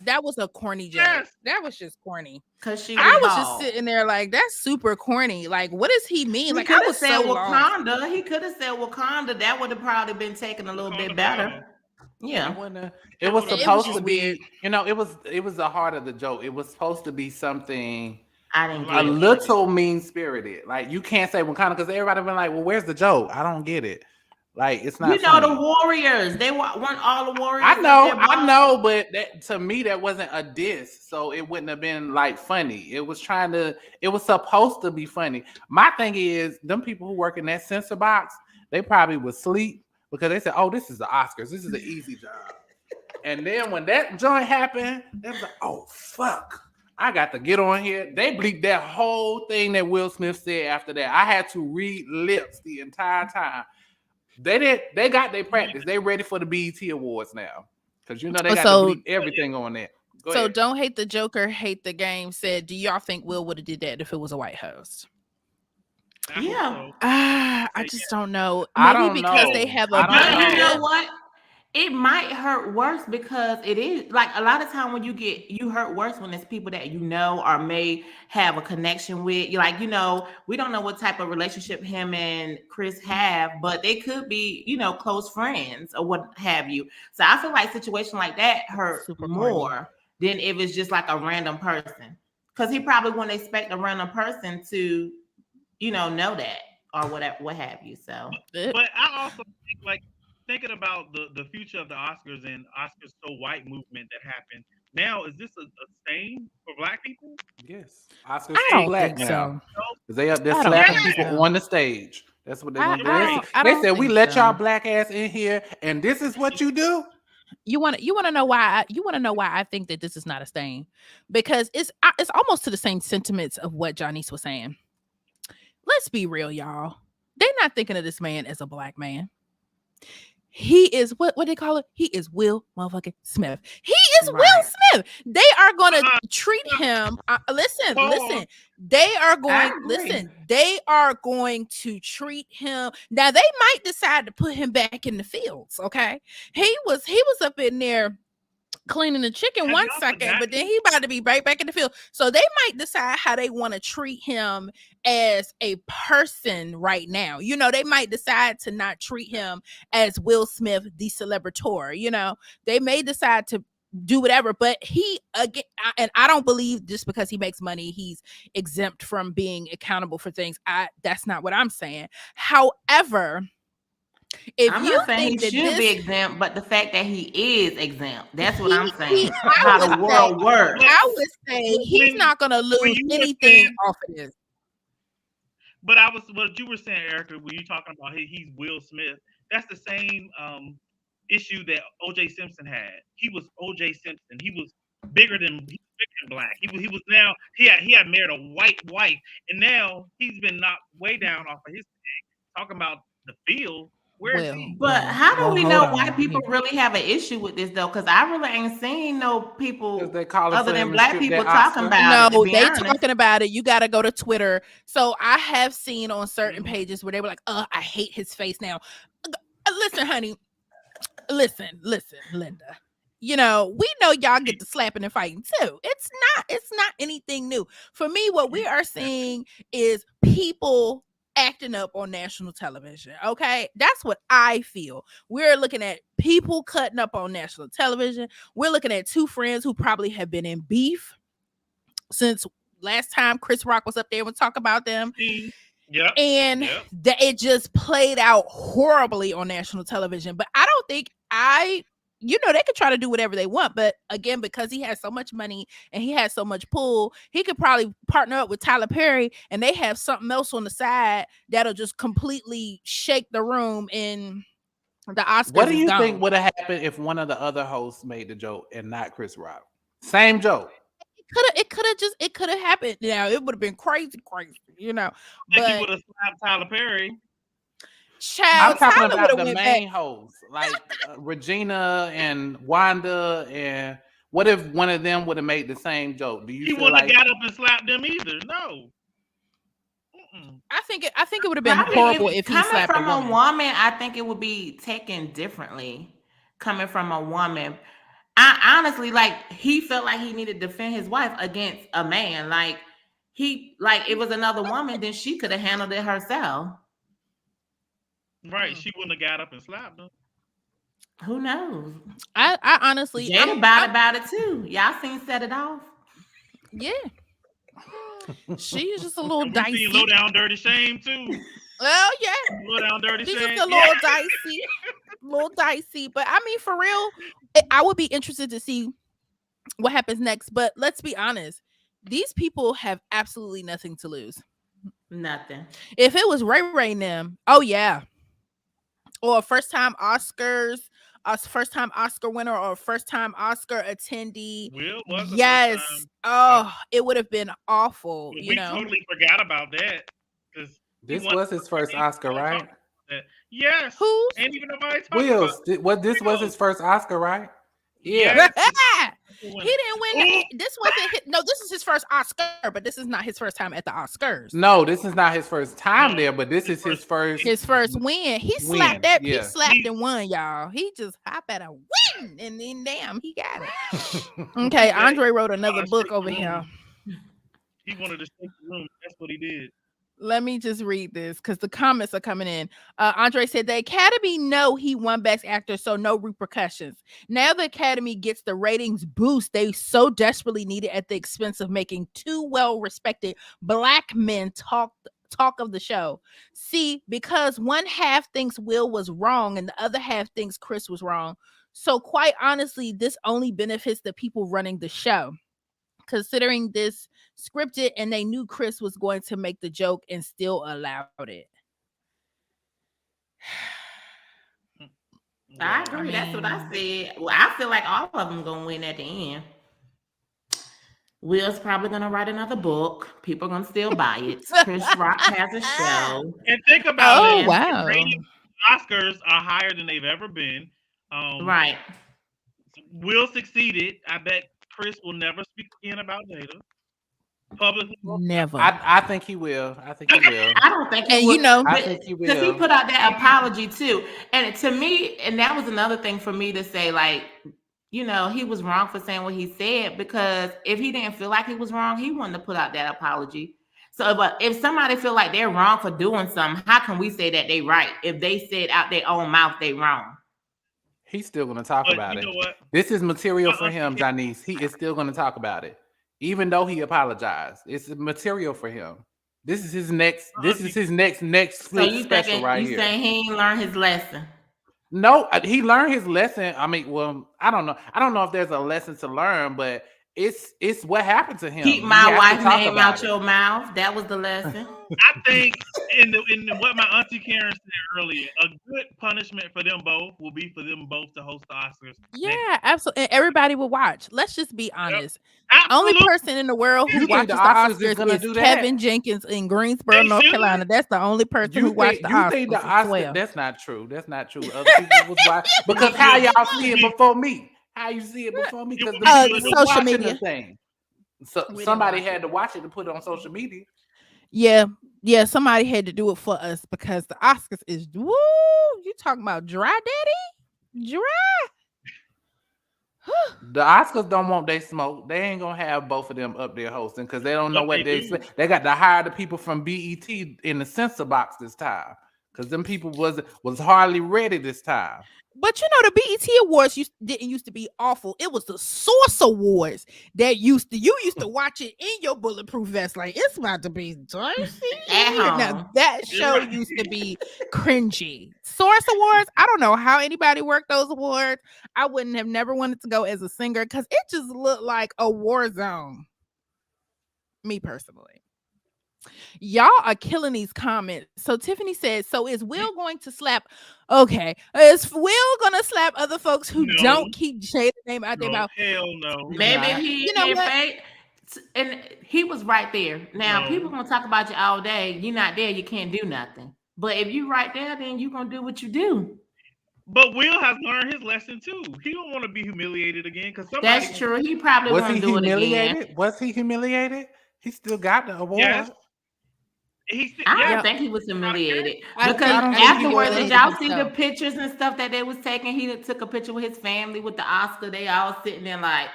That was a corny joke. Yes. That was just corny. Because she was I was bald. just sitting there like, that's super corny. Like, what does he mean? He Like, could I have was said so lost. Wakanda. He could have said Wakanda. That would have probably been taken a little bit Wakanda better. Forever. Yeah. It was It was supposed just to be, weird. it was the heart of the joke. It was supposed to be something I didn't a get it. little mean spirited. Like you can't say Wakanda because everybody been like, well, where's the joke? I don't get it. Like it's not. You know funny. the Warriors. They weren't all the Warriors. I know, up there I know, but that to me that wasn't a diss, so it wouldn't have been like funny. It was supposed to be funny. My thing is, them people who work in that censor box, they probably would sleep because they said, "Oh, this is the Oscars. This is the easy job." And then when that joint happened, they was like, "Oh fuck, I got to get on here." They bleeped that whole thing that Will Smith said after that. I had to read lips the entire time. They got their practice. They ready for the BET Awards now. Because they got to bleep everything on there. Go ahead. Don't hate the Joker, hate the game said, do y'all think Will would have did that if it was a white host? I hope Yeah. so. I just don't know. I Maybe don't because know. they have I a don't But know. you know what? It might hurt worse because it is like a lot of time when you hurt worse when it's people that you know or may have a connection with. You like, we don't know what type of relationship him and Chris have, but they could be, close friends or what have you. So I feel like situation like that hurt Super more corny. than if it's just like a random person. Because he probably wouldn't expect a random person to, know that or whatever, what have you. So It- But I also think, like, thinking about the future of the Oscars and Oscars So White movement that happened. Now, is this a stain for Black people? Yes. Oscars I too don't black think now. so. Because they up there I don't slapping think people so. on the stage. That's what they're I gonna do. don't They said we think let so. y'all black ass in here, and this is what you do. You want to know why? You want to know why I think that this is not a stain? Because it's almost to the same sentiments of what Janice was saying. Let's be real, y'all. They're not thinking of this man as a black man. He is what they call it. He is Will motherfucking Smith. He is Right. Will Smith. They are going to treat him. Listen. They are going. agree. Listen. They are going to treat him. Now they might decide to put him back in the fields. Okay. He was up in there cleaning the chicken Have one y'all second, forgotten? but then he about to be right back in the field. So they might decide how they want to treat him as a person right now. They might decide to not treat him as Will Smith, the celebrator. They may decide to do whatever, but he again, and I don't believe just because he makes money, he's exempt from being accountable for things. That's not what I'm saying. However, if I'm you not saying he think that should be this, exempt, but the fact that he is exempt, that's what I'm he- saying. I How would the world say- works. I would say he's not going to lose you were anything saying- off of this. But what you were saying, Erica, when you talking about he's Will Smith, that's the same issue that O.J. Simpson had. He was O.J. Simpson. He was bigger than black. He had married a white wife, and now he's been knocked way down off of his thing. Talking about the field. Where is he? But how do we hold know on. white people really have an issue with this though? Because I really ain't seen no people 'Cause they calling other for him than to black strip people that Oscar. talking about it. No, To be they honest. talking about it. You got to go to Twitter. So I have seen on certain Mm-hmm. pages where they were like, "I hate his face now." Listen, honey. Listen, Linda. We know y'all get to slapping and fighting too. It's not anything new. For me, what we are seeing is people acting up on national television. Okay, that's what I feel. We're looking at people cutting up on national television. We're looking at two friends who probably have been in beef since last time Chris Rock was up there and talk about them. Yep. And that it just played out horribly on national television. But I don't think they could try to do whatever they want, but again, because he has so much money and he has so much pull, he could probably partner up with Tyler Perry and they have something else on the side that'll just completely shake the room in the Oscars. What do you think would have happened if one of the other hosts made the joke and not Chris Rock? Same joke. It could have happened. Now it would have been crazy, you know. I think he would have slapped Tyler Perry. Child, I'm talking Tyler about the main hosts, like Regina and Wanda. And what if one of them would have made the same joke? Do you? He wouldn't have got up and slapped them either. No. I think it would have been horrible if he slapped from a woman. I think it would be taken differently. Coming from a woman, I honestly he felt like he needed to defend his wife against a man. Like it was another woman, then she could have handled it herself. Right, she wouldn't have got up and slapped him. Who knows? I honestly, Jada about it too. Y'all seen Set It Off? Yeah, she's just a little dicey. Low Down Dirty Shame too. Well, yeah, Low Down Dirty Shame. She's just a little dicey. But I mean, for real, I would be interested to see what happens next. But let's be honest, these people have absolutely nothing to lose. Nothing. If it was Ray and them, oh yeah. Or a first-time Oscar winner, or a first-time Oscar attendee. Yes. It would have been awful. We totally forgot about that. This was his first Oscar, right? Yes. Who? Ain't even nobody talking about. This was his first Oscar, right? Yeah. He didn't win. This wasn't this is his first Oscar, but this is not his first time at the Oscars. No, this is not his first time there, but this is his first win. He slapped that. Yeah. He slapped and won, y'all. He just hop at a win, and then damn, he got it. Okay, Andre wrote another book over here. He wanted to shake the room. That's what he did. Let me just read this because the comments are coming in. Andre said the Academy know he won Best Actor, so no repercussions. Now the Academy gets the ratings boost they so desperately needed at the expense of making two well-respected Black men talk of the show. See, because one half thinks Will was wrong and the other half thinks Chris was wrong. So quite honestly, this only benefits the people running the show. Considering this scripted and they knew Chris was going to make the joke and still allowed it. I agree. That's what I said. Well, I feel like all of them gonna win at the end. Will's probably gonna write another book. People are gonna still buy it. Chris Rock has a show. And think about it. Wow. Oscars are higher than they've ever been. Right. Will succeeded. I bet Chris will never speak again about Jada. Publicly. Never. I think he will. I don't think he will. I think he will. Because he put out that apology too. And to me, and that was another thing for me to say, he was wrong for saying what he said, because if he didn't feel like he was wrong, he wouldn't have put out that apology. So if somebody feel like they're wrong for doing something, how can we say that they right? If they said out their own mouth they wrong. He's still going to talk about it. This is material for him, Janice. He is still going to talk about it, even though he apologized. It's material for him. This is his next. This is his next so you special right here. You saying he ain't learned his lesson? No, he learned his lesson. I mean, well, I don't know. I don't know if there's a lesson to learn, but it's what happened to him. Keep my wife's name out your mouth. That was the lesson. I think in what my auntie Karen said earlier, a good punishment for them both will be for them both to host the Oscars. Yeah, absolutely. And everybody will watch. Let's just be honest. Yep. Only person in the world who watches the Oscars is Kevin Jenkins in Greensboro, North Carolina. That's the only person who watched the Oscars. Think the Oscars? That's not true. That's not true. Other people was watching because how y'all see it before me? How you see it before me? Because the social media thing. So somebody had to watch it and put it on social media. Yeah, somebody had to do it for us because the Oscars is woo. You talking about dry, daddy? Dry. The Oscars don't want they smoke. They ain't gonna have both of them up there hosting because they don't know But what they they do. say. They got to hire the people from BET in the censor box this time because them people was hardly ready this time. But the BET Awards didn't used to be awful. It was the Source Awards that you used to watch it in your bulletproof vest, like it's about to be thirsty At home. Now that show Right. used to be cringy. Source Awards, I don't know how anybody worked those awards. I wouldn't have never wanted to go as a singer because it just looked like a war zone. Me personally. Y'all are killing these comments. So Tiffany says, so is Will going to slap? Okay. Is Will gonna slap other folks who No. don't keep Jada's name out their No, mouth? hell no. Maybe Nah. he You know in what? fact, and he was right there. Now No. people gonna talk about you all day. You're not there, you can't do nothing. But if you right there, then you gonna do what you do. But Will has learned his lesson too. He don't want to be humiliated again because somebody. That's true. He probably Was won't he do it again. humiliated? Was he humiliated? He still got the award. Yes. I Yeah. don't think he was humiliated I because think he afterwards, was did y'all see himself. the pictures and stuff that they was taking? He took a picture with his family with the Oscar. They all sitting there like,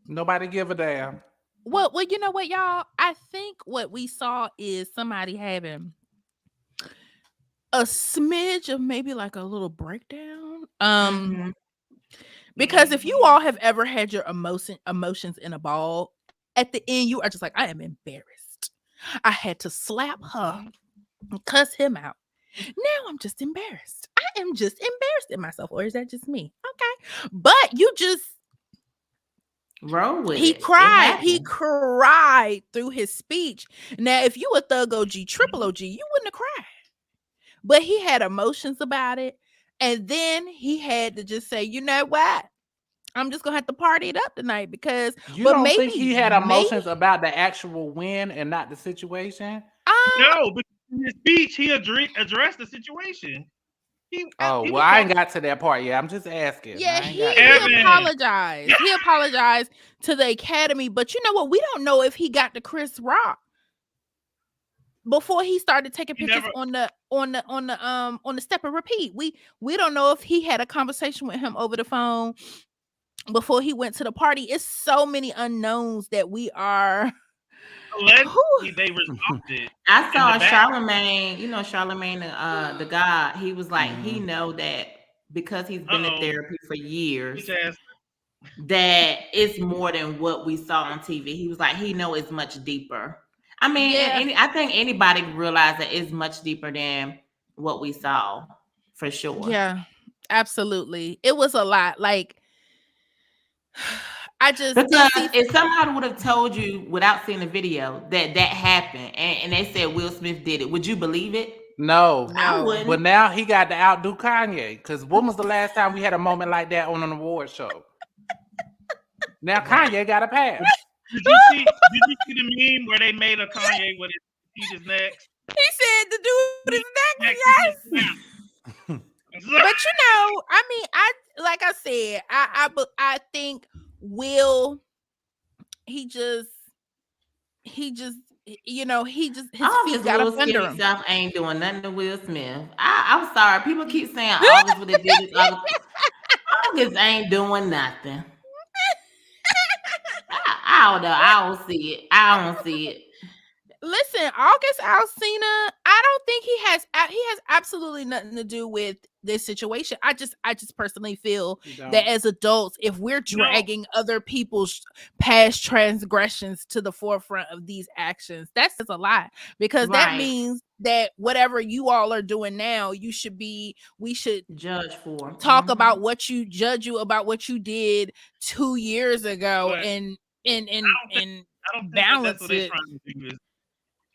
Nobody give a damn. Well, you know what, y'all? I think what we saw is somebody having a smidge of maybe like a little breakdown. mhm. Because if you all have ever had your emotions in a ball, at the end you are just like, I am embarrassed. I had to slap her and cuss him out. Now I'm just embarrassed. I am just embarrassed in myself. Or is that just me? Okay. But you just roll with he it. It cried. He happened. cried through his speech. Now, if you a thug OG, triple OG, you wouldn't have cried. But he had emotions about it. And then he had to just say, you know what? I'm just gonna have to party it up tonight because You don't think he had emotions about the actual win and not the situation? No, but in his speech, he addressed the situation. I ain't got to that part yet. I'm just asking. Yeah, I ain't he got to that. apologized. He apologized to the Academy, but you know what? We don't know if he got to Chris Rock before he started taking pictures on the step and repeat. We don't know if he had a conversation with him over the phone before he went to the party. It's so many unknowns that we are. Allegedly, they resolved it. I saw Charlemagne, Charlemagne, the God. He was like, he know that because he's been in therapy for years, that it's more than what we saw on TV. He was like, he know it's much deeper. I mean, I think anybody realized that it's much deeper than what we saw, for sure. Yeah, absolutely. It was a lot. Like, because if somebody would have told you without seeing the video that happened and they said Will Smith did it, would you believe it? No, I wouldn't. But now he got to outdo Kanye. Because when was the last time we had a moment like that on an award show? Now Kanye got a pass. Did you see the meme where they made a Kanye with his neck? He said the dude with his neck. Yes. But I mean, like I said, I think Will, he just his feet got up under him. Stuff ain't doing nothing to Will Smith. I'm sorry, people keep saying August what they did is August ain't doing nothing. I don't know. I don't see it. Listen, August Alsina, I don't think he has absolutely nothing to do with this situation. I just personally feel that as adults, if we're dragging other people's past transgressions to the forefront of these actions, that's a lot, because that means that whatever you all are doing now, we should judge for, talk about what you about what you did 2 years ago, and balance it.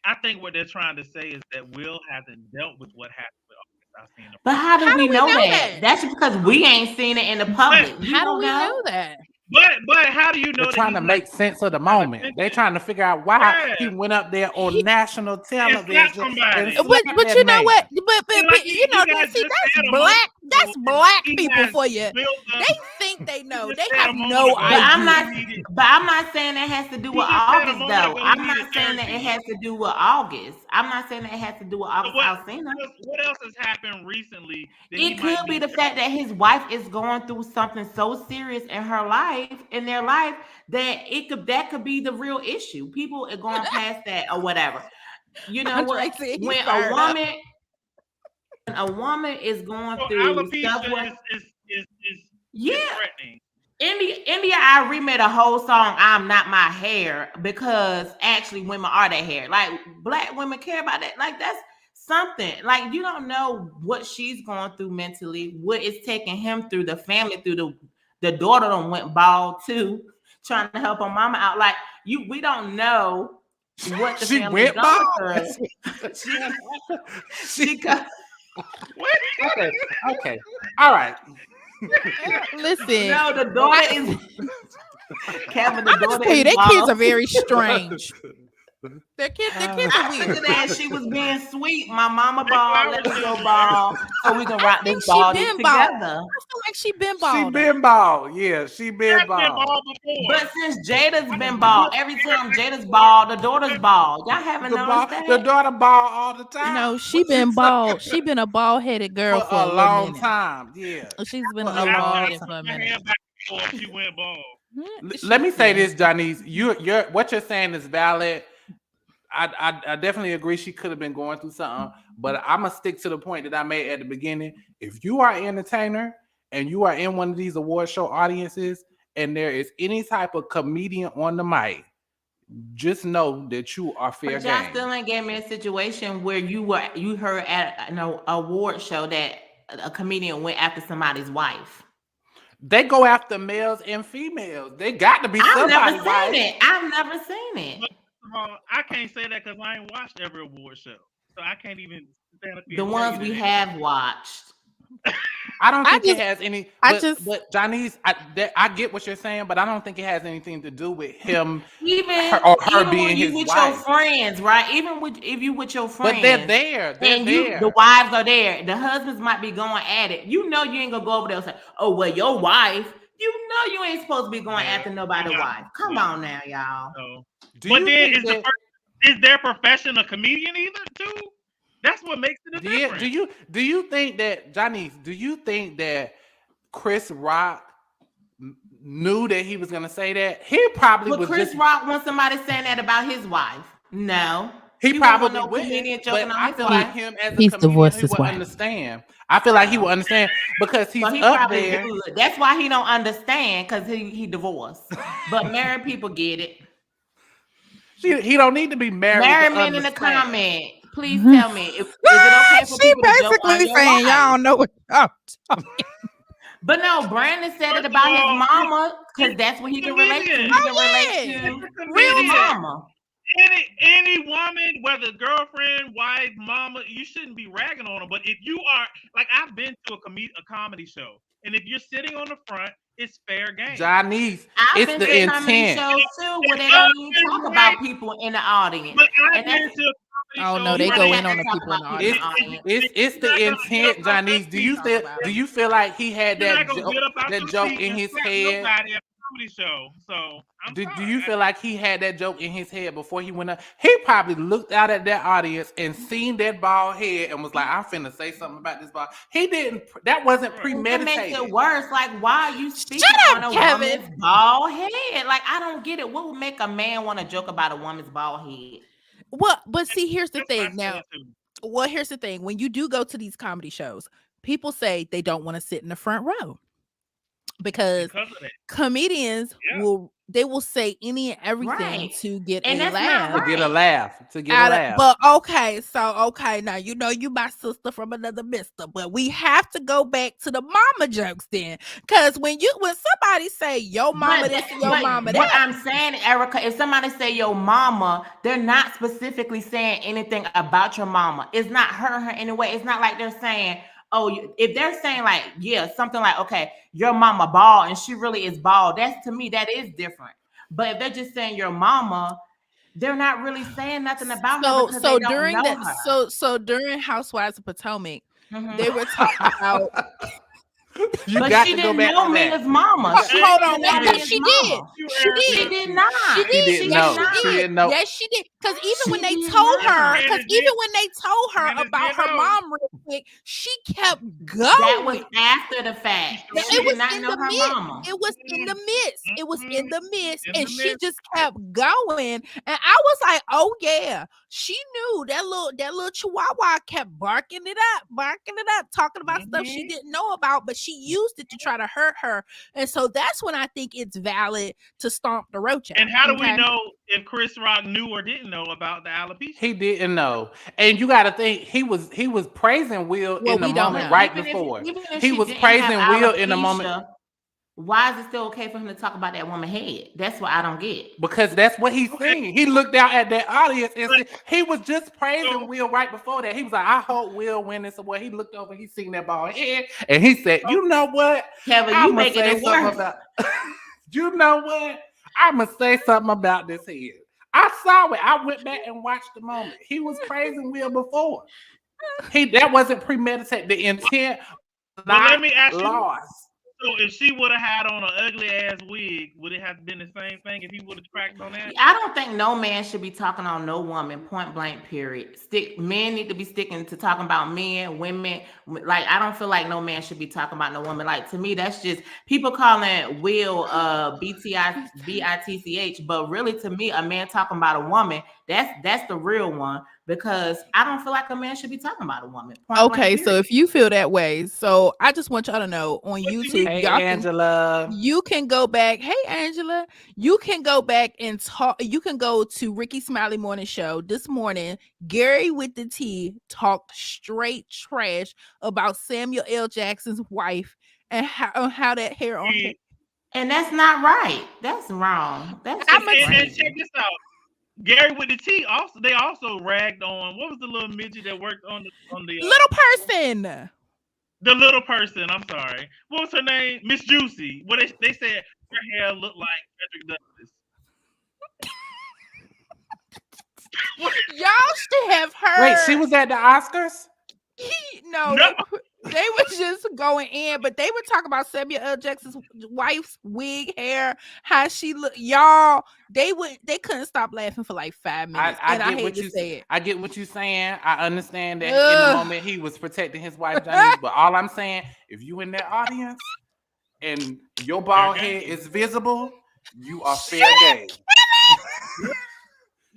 I think what they're trying to say is that Will hasn't dealt with what happened with August Alsina. But how do we know that? That's because we ain't seen it in the public. How do we know that? But how do you know? They're trying to make sense of the moment. They're trying to figure out why he went up there on national television. But you know what? But see, that's black That's black He people has for you. built up- They think they know. He They just said have a moment no ago But I'm idea. not. he needed- But I'm not saying that has to do with just said a August, moment though. ago he I'm not needed saying that it therapy. has to do with August. I'm not saying that it has to do with August Alsina. What else has happened recently? That It could be the fact that his wife is going through something so serious in her life, in their life, that could be the real issue. People are going past that or whatever. You know Andre what? said he's When fired up. a woman is going so through alopecia stuff where, is yeah. threatening. India I remade a whole song, I'm Not My Hair, because actually women are their hair. Like black women care about that. Like that's something. Like you don't know what she's going through mentally, what is taking him through, the family through, the daughter done went bald too, trying to help her mama out. Like we don't know what the She family is went going bald? through. She Okay. Okay. All right. Listen, no, the daughter is Kevin, the I'm just daughter tell you, is their kids bald. are very strange. Their kids are I weird. figured that she was being sweet. My mama Big bald, let me flowers go too. bald, so we can rock think this she bald been together. bald. I feel like she been She bald. been bald. Yeah, she been That's been bald. bald before. But since Jada's been bald, every time Jada's bald, the daughter's bald. Y'all haven't noticed that? The daughter bald all the time. No, she been bald. She been a bald headed girl for for a little long minute. time. Yeah. She's been For a a little long bald time. headed for a My hair minute. back before she went bald. Let me say this, Janice. You're what you're saying is valid. I definitely agree she could have been going through something, but I'm gonna stick to the point that I made at the beginning. If you are an entertainer and you are in one of these award show audiences and there is any type of comedian on the mic, just know that you are fair But y'all game. still ain't gave me a situation where you heard at an award show that a comedian went after somebody's wife. They go after males and females. They got to be I've never somebody's seen wife. it. I've never seen it. I can't say that because I ain't watched every award show, so I can't even stand up here The and tell ones you we that. have watched. I don't I think just- it has any. I But, just- but Janice, I get what you're saying, but I don't think it has anything to do with him Even her being when you his with wife. your friends, right? Even if you with your friends, But they're there. They're and there. the wives are there. The husbands might be going at it. You know you ain't gonna go over there and say, "Oh well, your wife." You know you ain't supposed to be going Yeah, after nobody's yeah, wife. Come yeah. on now, y'all. So, Do but you then think is their profession a comedian either too? That's what makes it a difference. do you think that Janice? Do you think that Chris Rock knew that he was gonna say that? He probably Would was Chris just. Rock want somebody saying that about his wife? No. He wouldn't probably want no wouldn't, comedian but joking on I his feel wife. like him as a He's comedian, divorced he his would wife. understand. I feel like he would understand because he's But he up probably there. would. That's why he don't understand, because he divorced. But married people get it. He don't need to be married. Married to men in the understand. comment, please tell me, is it okay for She people to joke on basically your saying wife? y'all don't know what y'all talking. But no, Brandon said it First about of his all, mama, because that's what he can relate to. He comedian. can Oh, relate yeah. to Real his talk. mama. Any woman, whether girlfriend, wife, mama, you shouldn't be ragging on them. But if you are, like, I've been to a comedy show, and if you're sitting on the front, it's fair game. Janice, I've it's been the to comedy intent. shows too, where they don't even talk about people in the audience. But I've And been that's to a comedy Oh show no, they You where go ain't in have on to the talk people in the about people audience. in the audience. It's the You're not gonna get intent, up out Janice. that Do you seat. feel about do it. you feel like he had You're that not gonna get up out that your joke seat in and his slap head? nobody at a comedy show. So I'm Do sorry. you feel like he had that joke in his head before he went up? He probably looked out at that audience and seen that bald head and was like, "I'm finna say something about this bald." He didn't. That wasn't That premeditated. makes it worse. Like, why are you speaking up, on a Kevin. woman's bald head? Like, I don't get it. What would make a man want to joke about a woman's bald head? Well, but see, here's the That's what I thing. Now, said too. well, here's the thing. When you do go to these comedy shows, people say they don't want to sit in the front row because Because of that. comedians Yeah. will say any and everything Right. to get And a that's not laugh. To get a right. laugh. To get a Out of- laugh. but okay, now you know you my sister from another mister, but we have to go back to the mama jokes then, because when somebody say your mama But, this and your but mama what that, I'm saying, Erica, if somebody say your mama, they're not specifically saying anything about your mama. It's not hurting her anyway. It's not like they're saying, oh, if they're saying like, yeah, something like, okay, your mama bald and she really is bald. That's, to me, that is different. But if they're just saying your mama, they're not really saying nothing about her because they don't know her. So during Housewives of Potomac, They were talking about. You But got she to go didn't back know to that. Mia's mama. Hold on, didn't know wait, Mia's she did. mama. She did. She did not. She did. didn't Yes, know. she She did. didn't know. Yes, she did. Because even She when they did told not. her, because Candace even did. when they told her Candace about did her know. mom real quick, she kept going. That was after the fact. Now, She it did was not in know the her midst. mama. It was in the midst. It was in the midst, In and the she midst. just kept going. And I was like, "Oh yeah, she knew that little chihuahua kept barking it up, talking about stuff she didn't know about, but she used it to try to hurt her." And so that's when I think it's valid to stomp the roach out. And how do okay? we know if Chris Rock knew or didn't know about the alopecia? He didn't know, and you got to think he was praising Will Well, in the we don't moment know. right Even before. if He she was didn't praising have Will in the moment alopecia, why is it still okay for him to talk about that woman's head? That's what I don't get. because that's what he's saying. He looked out at that audience and But- he was just praising So- Will right before that. He was like, "I hope Will win this award." He looked over, he seen that ball head, and he said, "You know what? Kevin, you I'ma making say it something worse. about. You know what? I'ma say something about this head." I saw it. I went back and watched the moment. He was praising Will before. That wasn't premeditated. The intent But not let me ask you. lost. So if she would have had on an ugly ass wig, would it have been the same thing if he would have cracked on that? I don't think no man should be talking on no woman, point blank, period. Men need to be sticking to talking about men, women. Like, I don't feel like no man should be talking about no woman. Like, to me, that's just people calling Will BITCH, but really to me, a man talking about a woman, that's the real one, because I don't feel like a man should be talking about a woman. Point Okay, blank, so period. if you feel that way, so I just want y'all to know on YouTube, Hey, y'all can, Angela. you can go back. Hey, Angela, you can go back and talk. You can go to Ricky Smiley Morning Show this morning. Gary with the T talked straight trash about Samuel L. Jackson's wife and how that hair on her. And that's not right. That's wrong. That's I'm just a- And check this out. Gary with the T they also ragged on what was the little midget that worked on the little person. the little person. I'm sorry. What was her name? Miss Juicy. What they said her hair looked like Frederick Douglass. Y'all should have heard. Wait, she was at the Oscars? No, No. they were just going in, but they were talking about Samuel L. Jackson's wife's wig hair, how she looked. Y'all, they couldn't stop laughing for like 5 minutes. I And I get hate what to you say it. I get what you're saying. I understand that in Ugh. the moment he was protecting his wife, Johnny. But all I'm saying, if you in that audience and your bald head is visible, you are fair game.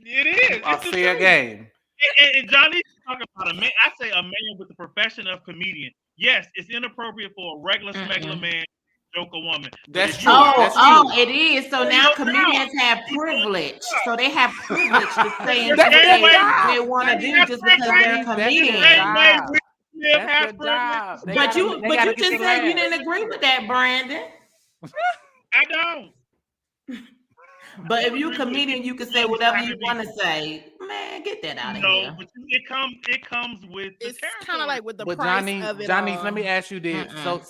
It is. You are It's the fair truth. game. And Johnny's talking about a man. I say a man with the profession of comedian. Yes, it's inappropriate for a regular smuggler man to joke a woman. But That's if true. you- That's Oh, true. it is. So now comedians have privilege. So they have privilege to say That's anything their job. they want to do That's just their because job. they're a That's their comedian. job. Same way Will Smith That's has their job. privilege. They But gotta- you they but gotta you get just the said you laugh. didn't agree with that, Brandon. I don't. But if you're a comedian, you can say whatever you want to say. Man, get that out of No, here. but it comes with the It's kind of territory. like with the But price of it Johnny, all. let me ask you this: Mm-mm.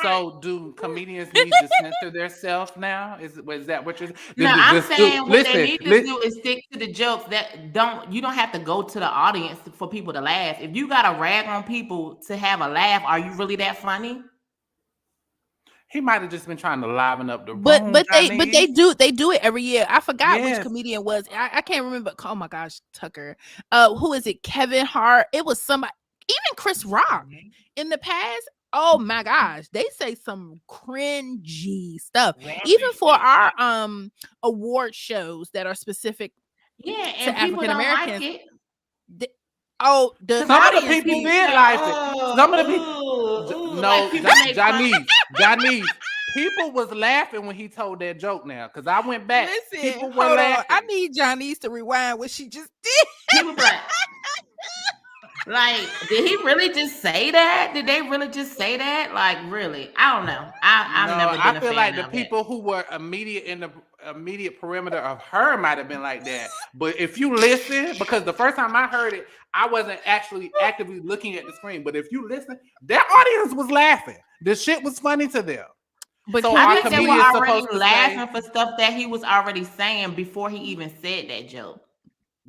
so do comedians need to censor themselves now? Is that what you're? No, I'm saying what listen, they need to do is stick to the jokes that you don't have to go to the audience for people to laugh. If you got to rag on people to have a laugh, are you really that funny? He might have just been trying to liven up the room. But they Johnny. do it every year. I forgot Yes. which comedian was. I can't remember. Oh my gosh, Tucker. Who is it? Kevin Hart. It was somebody. Even Chris Rock in the past. Oh my gosh, they say some cringy stuff. Even for our award shows that are specific Yeah, to and people African don't like Americans. it. The Some of the audience people be- did like it. Some of the people, people. like No, people make fun. Johnny. People was laughing when he told that joke now, because I went back. Listen, People were hold on. laughing. I need Johnny's to rewind what she just did. People be like, did he really just say that? Did they really just say that? Like, really? I don't know. I've never been I a feel fan like the of people who were immediate in the immediate perimeter of her might have been like that. But if you listen, because the first time I heard it, I wasn't actually actively looking at the screen. But if you listen, that audience was laughing. The shit was funny to them. But So I are think they were comedians already supposed to laughing say? for stuff that he was already saying before he even said that joke.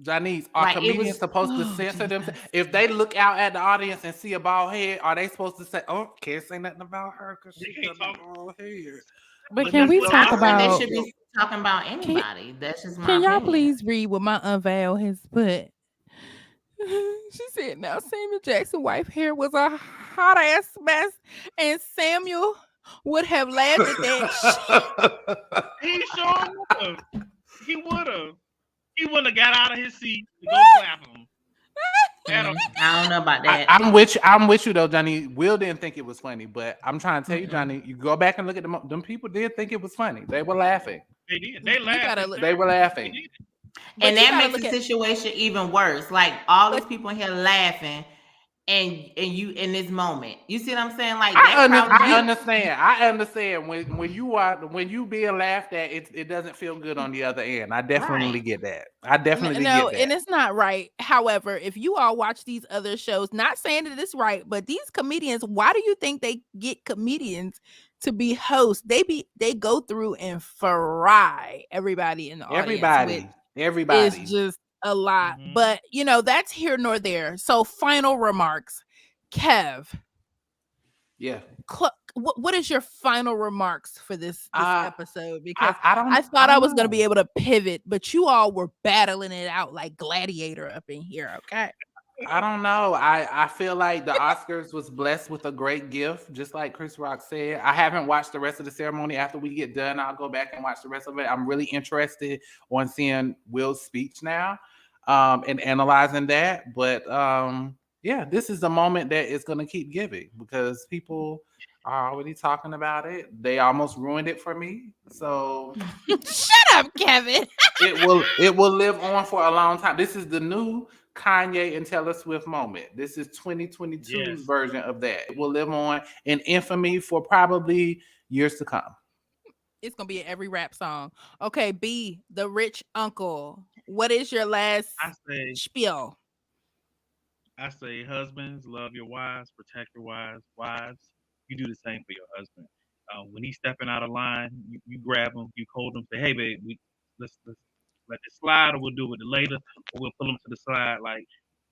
Janice, are Like it comedians was. supposed to Oh, censor themselves? Jesus. If they look out at the audience and see a bald head, are they supposed to say, "Oh, can't say nothing about her because They she can't got a talk. bald head"? But But can that's we what I talk don't Erica think they about? should be talking about Can, anybody. That's just my can y'all opinion. please read what my unveil has put? She said, "Now Samuel Jackson' wife hair was a hot ass mess, and Samuel would have laughed at that shit." He sure would have. He would have. He wouldn't have got out of his seat to go slap him. At a, I don't know about I, that. I'm with you. I'm with you though, Johnny. Will didn't think it was funny, but I'm trying to tell you, Mm-mm. Johnny. You go back and look at them. Them people did think it was funny. They were laughing. they did. They You laughed gotta at look, They were Samuel. They laughing. did. And but you that gotta makes look the at, situation even worse. Like all these but people in here laughing, and you in this moment. You see what I'm saying? Like that probably I made. understand. I understand when you being laughed at, it doesn't feel good on the other end. I definitely Right. get that. I definitely no, get and that. it's not right. However, if you all watch these other shows, not saying that it's right, but these comedians, why do you think they get comedians to be hosts? They go through and fry everybody in the audience, which is Everybody. just a lot. Mm-hmm. But that's here nor there. So final remarks. Kev, Yeah. what is your final remarks for this Uh, episode? Because I don't. I I thought I don't was gonna be know. able to pivot, but you all were battling it out like gladiator up in here. Okay. I don't know. I feel like the Oscars was blessed with a great gift, just like Chris Rock said. I haven't watched the rest of the ceremony. After we get done, I'll go back and watch the rest of it. I'm really interested on seeing Will's speech now, and analyzing that. But yeah, this is the moment that is going to keep giving because people are already talking about it. They almost ruined it for me. So Shut up, Kevin. it will live on for a long time. This is the new Kanye and Taylor Swift moment. This is 2022's Yes. version of that. It will live on in infamy for probably years to come. It's gonna be in every rap song. Okay, B, the rich uncle. What is your last spiel? I say, husbands, love your wives, protect your wives. Wives, you do the same for your husband. When he's stepping out of line, you grab him, you hold him, say, "Hey, babe, let's let this slide, or we'll do it later, or we'll pull him to the side." Like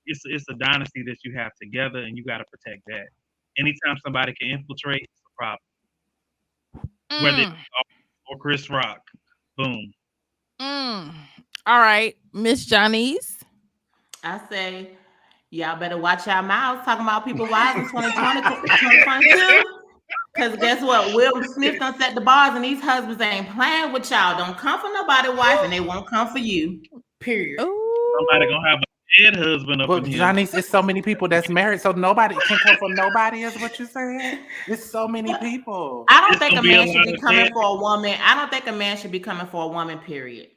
it's a dynasty that you have together, and you got to protect that. Anytime somebody can infiltrate, it's a problem. Whether it's Mm, or Chris Rock, boom. mm. All right, Miss Johnny's. I say, y'all better watch your mouths talking about people wives in 2020, 2022. Because guess what? Will Smith done set the bars, and these husbands ain't playing with y'all. Don't come for nobody wife, and they won't come for you. Period. Somebody Ooh. gonna have a dead husband up in But here. Johnny, it's so many people that's married, so nobody can come for nobody, is what you're saying? It's so many people. I don't It's think gonna a be a man should lot be of coming dead. for a woman. I don't think a man should be coming for a woman, period.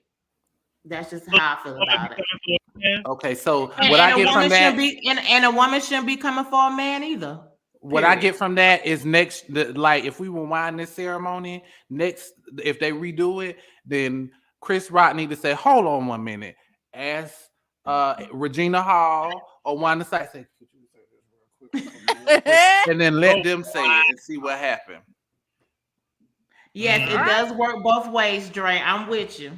That's just how I feel Somebody about it. coming for a man. Okay, so And, what I and a get from woman shouldn't that, be and a woman shouldn't be coming for a man either. what I Period. get from that is like if we rewind this ceremony, next if they redo it, then Chris Rock need to say, "Hold on 1 minute," ask Regina Hall or Wanda Sykes, say, "Could you say this real quick for me, real quick?" And then let Oh, them say it and see what happened. Yes, All it mhm. right. does work both ways, Dre. I'm with you.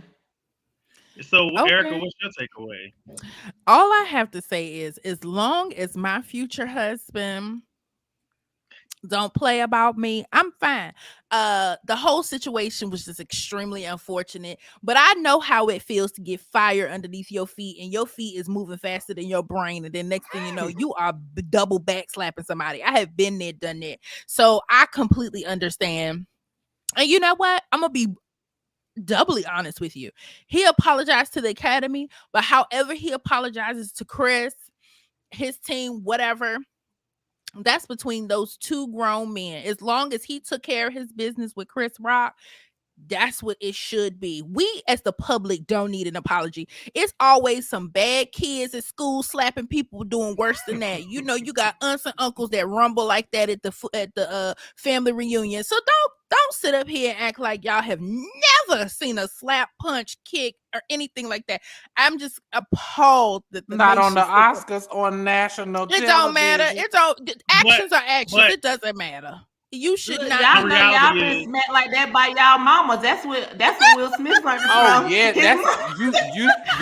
So, Erica, Okay. what's your takeaway? All I have to say is, as long as my future husband don't play about me, I'm fine. The whole situation was just extremely unfortunate, but I know how it feels to get fire underneath your feet, and your feet is moving faster than your brain, and then next thing you know, you are double back slapping somebody. I have been there, done that, so I completely understand. And you know what? I'm gonna be doubly honest with you. He apologized to the Academy, but however he apologizes to Chris, his team, whatever, that's between those two grown men. As long as he took care of his business with Chris Rock, that's what it should be. We as the public don't need an apology. It's always some bad kids at school slapping people doing worse than that. You know, you got aunts and uncles that rumble like that at the family reunion. So don't sit up here and act like y'all have never seen a slap, punch, kick, or anything like that. I'm just appalled that the Not on the nation sits up. Oscars, on national It don't matter. television. It's all But, actions are actions. but It doesn't matter. You should Look, not. y'all The know y'all reality been is- smacked like that by y'all mamas. That's what Will Smith like to Oh throw. yeah, His that's mom- you.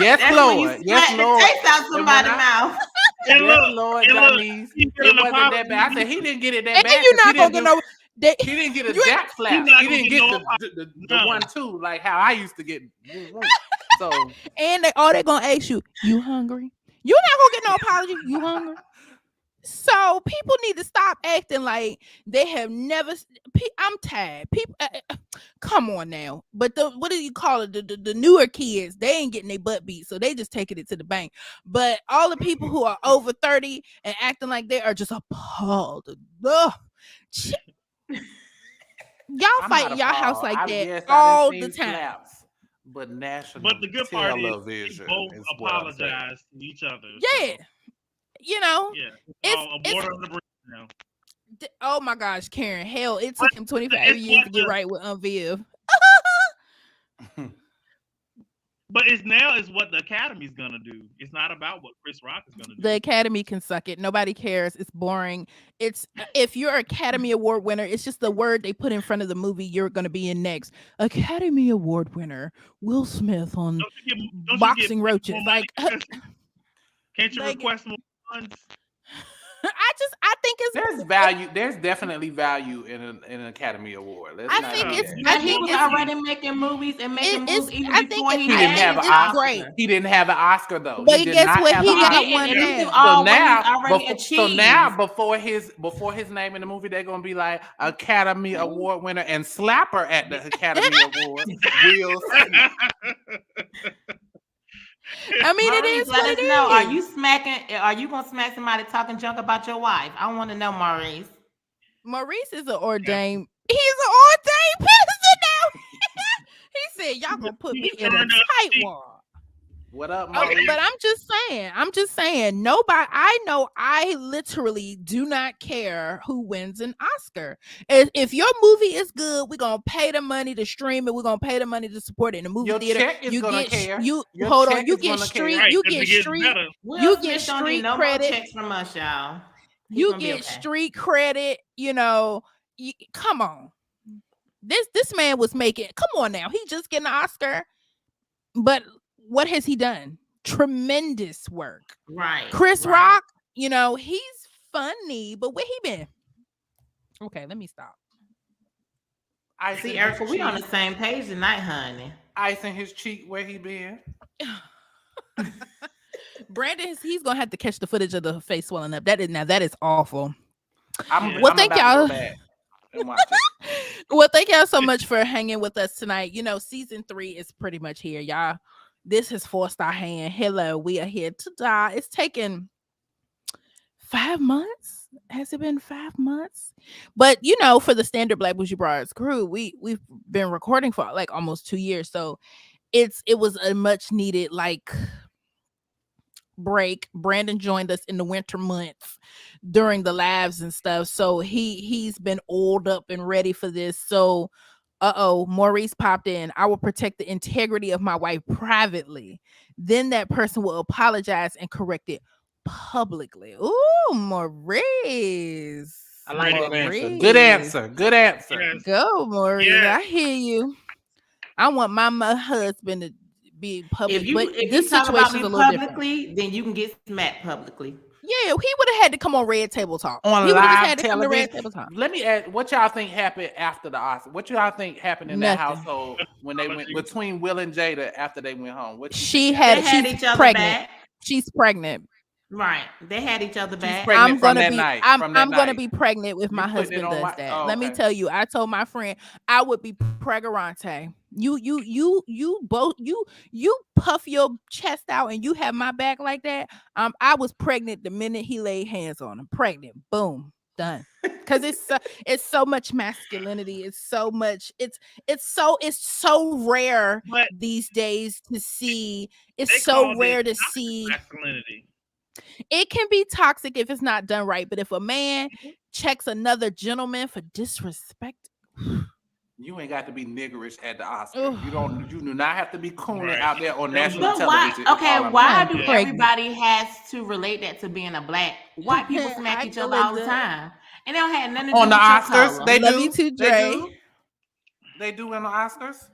Yes, That's when you Lord. smack Yes, the Lord. taste out And when somebody's I- mouth. And Yes, look, Lord, and look, Johnny's. he get It an wasn't that apology. bad. I said he didn't get it that And bad. you're 'cause not he gonna didn't get do. no. They, He didn't get a you ain't- jack slap. He's not He gonna didn't get get no the no. 1-2 like how I used to get. So and they're gonna ask you, you hungry? You're not gonna get no apology. You hungry? So people need to stop acting like they have never. I'm tired. People, come on now. But what do you call it? The newer kids, they ain't getting their butt beat, so they just taking it to the bank. But all the people who are over 30 and acting like they are just appalled. Ugh. Y'all I'm fight not in y'all house appalled. like that Yes, all I the done seen time. slaps, but national But the good part is they television both is what I'm saying. apologize to each other. Yeah, you know, Yeah. it's Water under the bridge now. oh my gosh, Karen. Hell, it took him 25 it's years not to get the- right with Viv. But it's now is what the Academy's gonna do. It's not about what Chris Rock is gonna do. The Academy can suck it. Nobody cares. It's boring. It's if you're Academy Award winner, it's just the word they put in front of the movie you're going to be in next. Academy Award winner Will Smith on Don't you get boxing more roaches. money? Like, Can't you like- request more funds? I think it's. There's value. There's definitely value in an Academy Award. Let's I not think do it's. that. But I he think was it's. already making movies and making moves even I think before it- he He I didn't think have an it's Oscar. great. He didn't have an Oscar though. But he did guess not what? have He an got Oscar. one and this is now. all So what he's now, already achieved. before his name in the movie, they're gonna be like Academy Award winner and slapper at the Academy Awards. Will Smith. I mean, it Maurice, is let what us it know. Are is. you smacking? Are you gonna smack somebody talking junk about your wife? I want to know, Maurice. Maurice is an ordained. He's an ordained minister now. He said, "Y'all gonna put me in a tight wall." What up, Okay, Maurice? but I'm just saying, nobody, I know I literally do not care who wins an Oscar. If your movie is good, we're gonna pay the money to stream it, we're gonna pay the money to support it in the movie Your theater. check is You gonna get care. you Your hold check on, you is get gonna street, care. Right, you 'cause get it gets street, better. Will you Smith get don't street need no credit. more checks from us, y'all. He's You gonna be get okay. street credit, come on. This man was making, come on now, he just getting an Oscar. But what has he done? Tremendous work. Right. Chris right. Rock, he's funny, but where he been? Okay, let me stop. Ice See, in Erica, his we on the cheek. same page tonight, honey. Ice in his cheek. Where he been? Brandon, he's gonna have to catch the footage of the face swelling up. That is awful. I'm Well, thank about y'all. to go back and watch it. Well, thank y'all so much for hanging with us tonight. Season 3 is pretty much here, y'all. This has forced our hand. Hello, we are here to die. It's taken 5 months. Has it been 5 months? But for the standard Black Bougie Brides crew, we've been recording for like almost 2 years. So it was a much needed break. Brandon joined us in the winter months during the lives and stuff. So he's been oiled up and ready for this. So Maurice popped in. I will protect the integrity of my wife privately. Then that person will apologize and correct it publicly. Ooh, Maurice. I like that answer. Maurice. Good answer. Good answer. Yes. Go, Maurice. Yes. I hear you. I want my husband to be public, If you but if this you talk about situation me is a little different. publicly, then you can get smacked publicly. Yeah, he would have had to come on Red Table Talk. On He would have just live had to come to Red television. Table Talk. Let me ask, what y'all think happened after the Oscar? What y'all think happened in that Nothing. household when they went between Will and Jada after they went home? What you She think had They had she's each other pregnant. back. She's pregnant. Right. They had each other She's back. pregnant I'm from gonna that be night. I'm from that gonna night. be pregnant if my You putting it husband on does my- that. oh, Let me okay. tell you, I told my friend I would be pregarante. You both you puff your chest out and you have my back like that. I was pregnant the minute he laid hands on him. Pregnant. Boom. Done. Because it's so much masculinity. It's so much. It's so rare But these days to see. they It's so called rare it to toxic see. masculinity. It can be toxic if it's not done right, but if a man checks another gentleman for disrespect, You ain't got to be niggerish at the Oscar. Ugh. You do not have to be cooning Right. out there on That was- national But why? television. is all Okay, I'm why saying. do Pregnant. everybody has to relate that to being a black? White people smack Hi, each other all the Galinda. time. And they don't have nothing to do On the with your Oscars, color. they Love do. you too, They Dre. do. They do on the Oscars.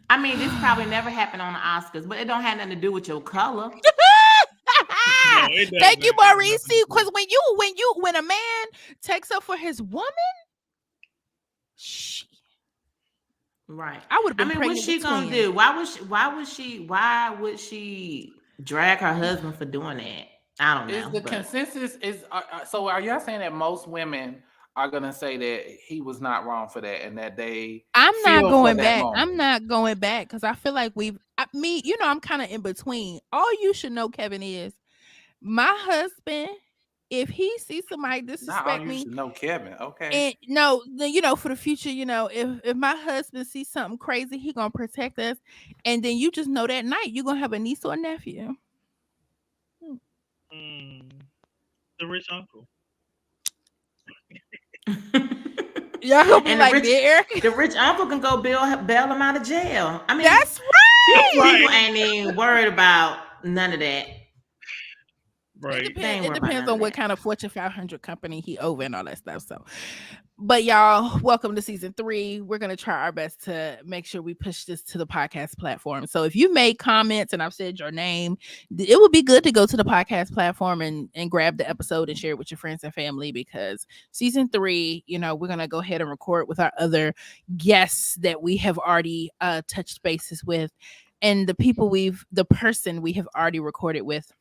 I mean, this probably never happened on the Oscars, but it don't have nothing to do with your color. No, it Thank you, doesn't. It has Maurice. nothing to do. Because when a man takes up for his woman, Right. I would have I been mean, pregnant what's she with gonna twins. do? Why would she drag her husband for doing that? I don't Is know. the but- consensus is so? Are y'all saying that most women are gonna say that he was not wrong for that, and that they I'm not feel for going that back. moment? I'm not going back because I feel like I'm kind of in between. All you should know, Kevin, is my husband, if he sees somebody Not all disrespect you me, should know, Kevin. Okay. and for the future, if my husband sees something crazy, he gonna protect us. And then you just know that night you're gonna have a niece or a nephew. The rich uncle. Y'all gonna be And like, there. the rich uncle can go bail him out of jail. I mean, That's these right. people ain't even worried about none of that. Right. They ain't It worried about depends none on of what that. kind of Fortune 500 company he over and all that stuff. So, but y'all, welcome to season 3. We're gonna try our best to make sure we push this to the podcast platform. So if you made comments and I've said your name, it would be good to go to the podcast platform and grab the episode and share it with your friends and family, because season 3, we're gonna go ahead and record with our other guests that we have already touched bases with, and the person we have already recorded with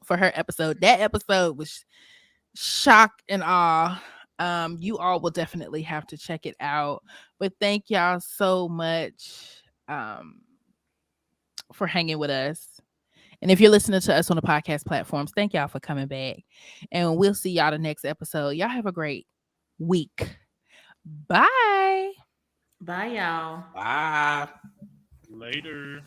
for her episode. That episode was shock and awe. You all will definitely have to check it out. But thank y'all so much for hanging with us. And if you're listening to us on the podcast platforms, thank y'all for coming back. And we'll see y'all the next episode. Y'all have a great week. Bye. Bye, y'all. Bye. Later.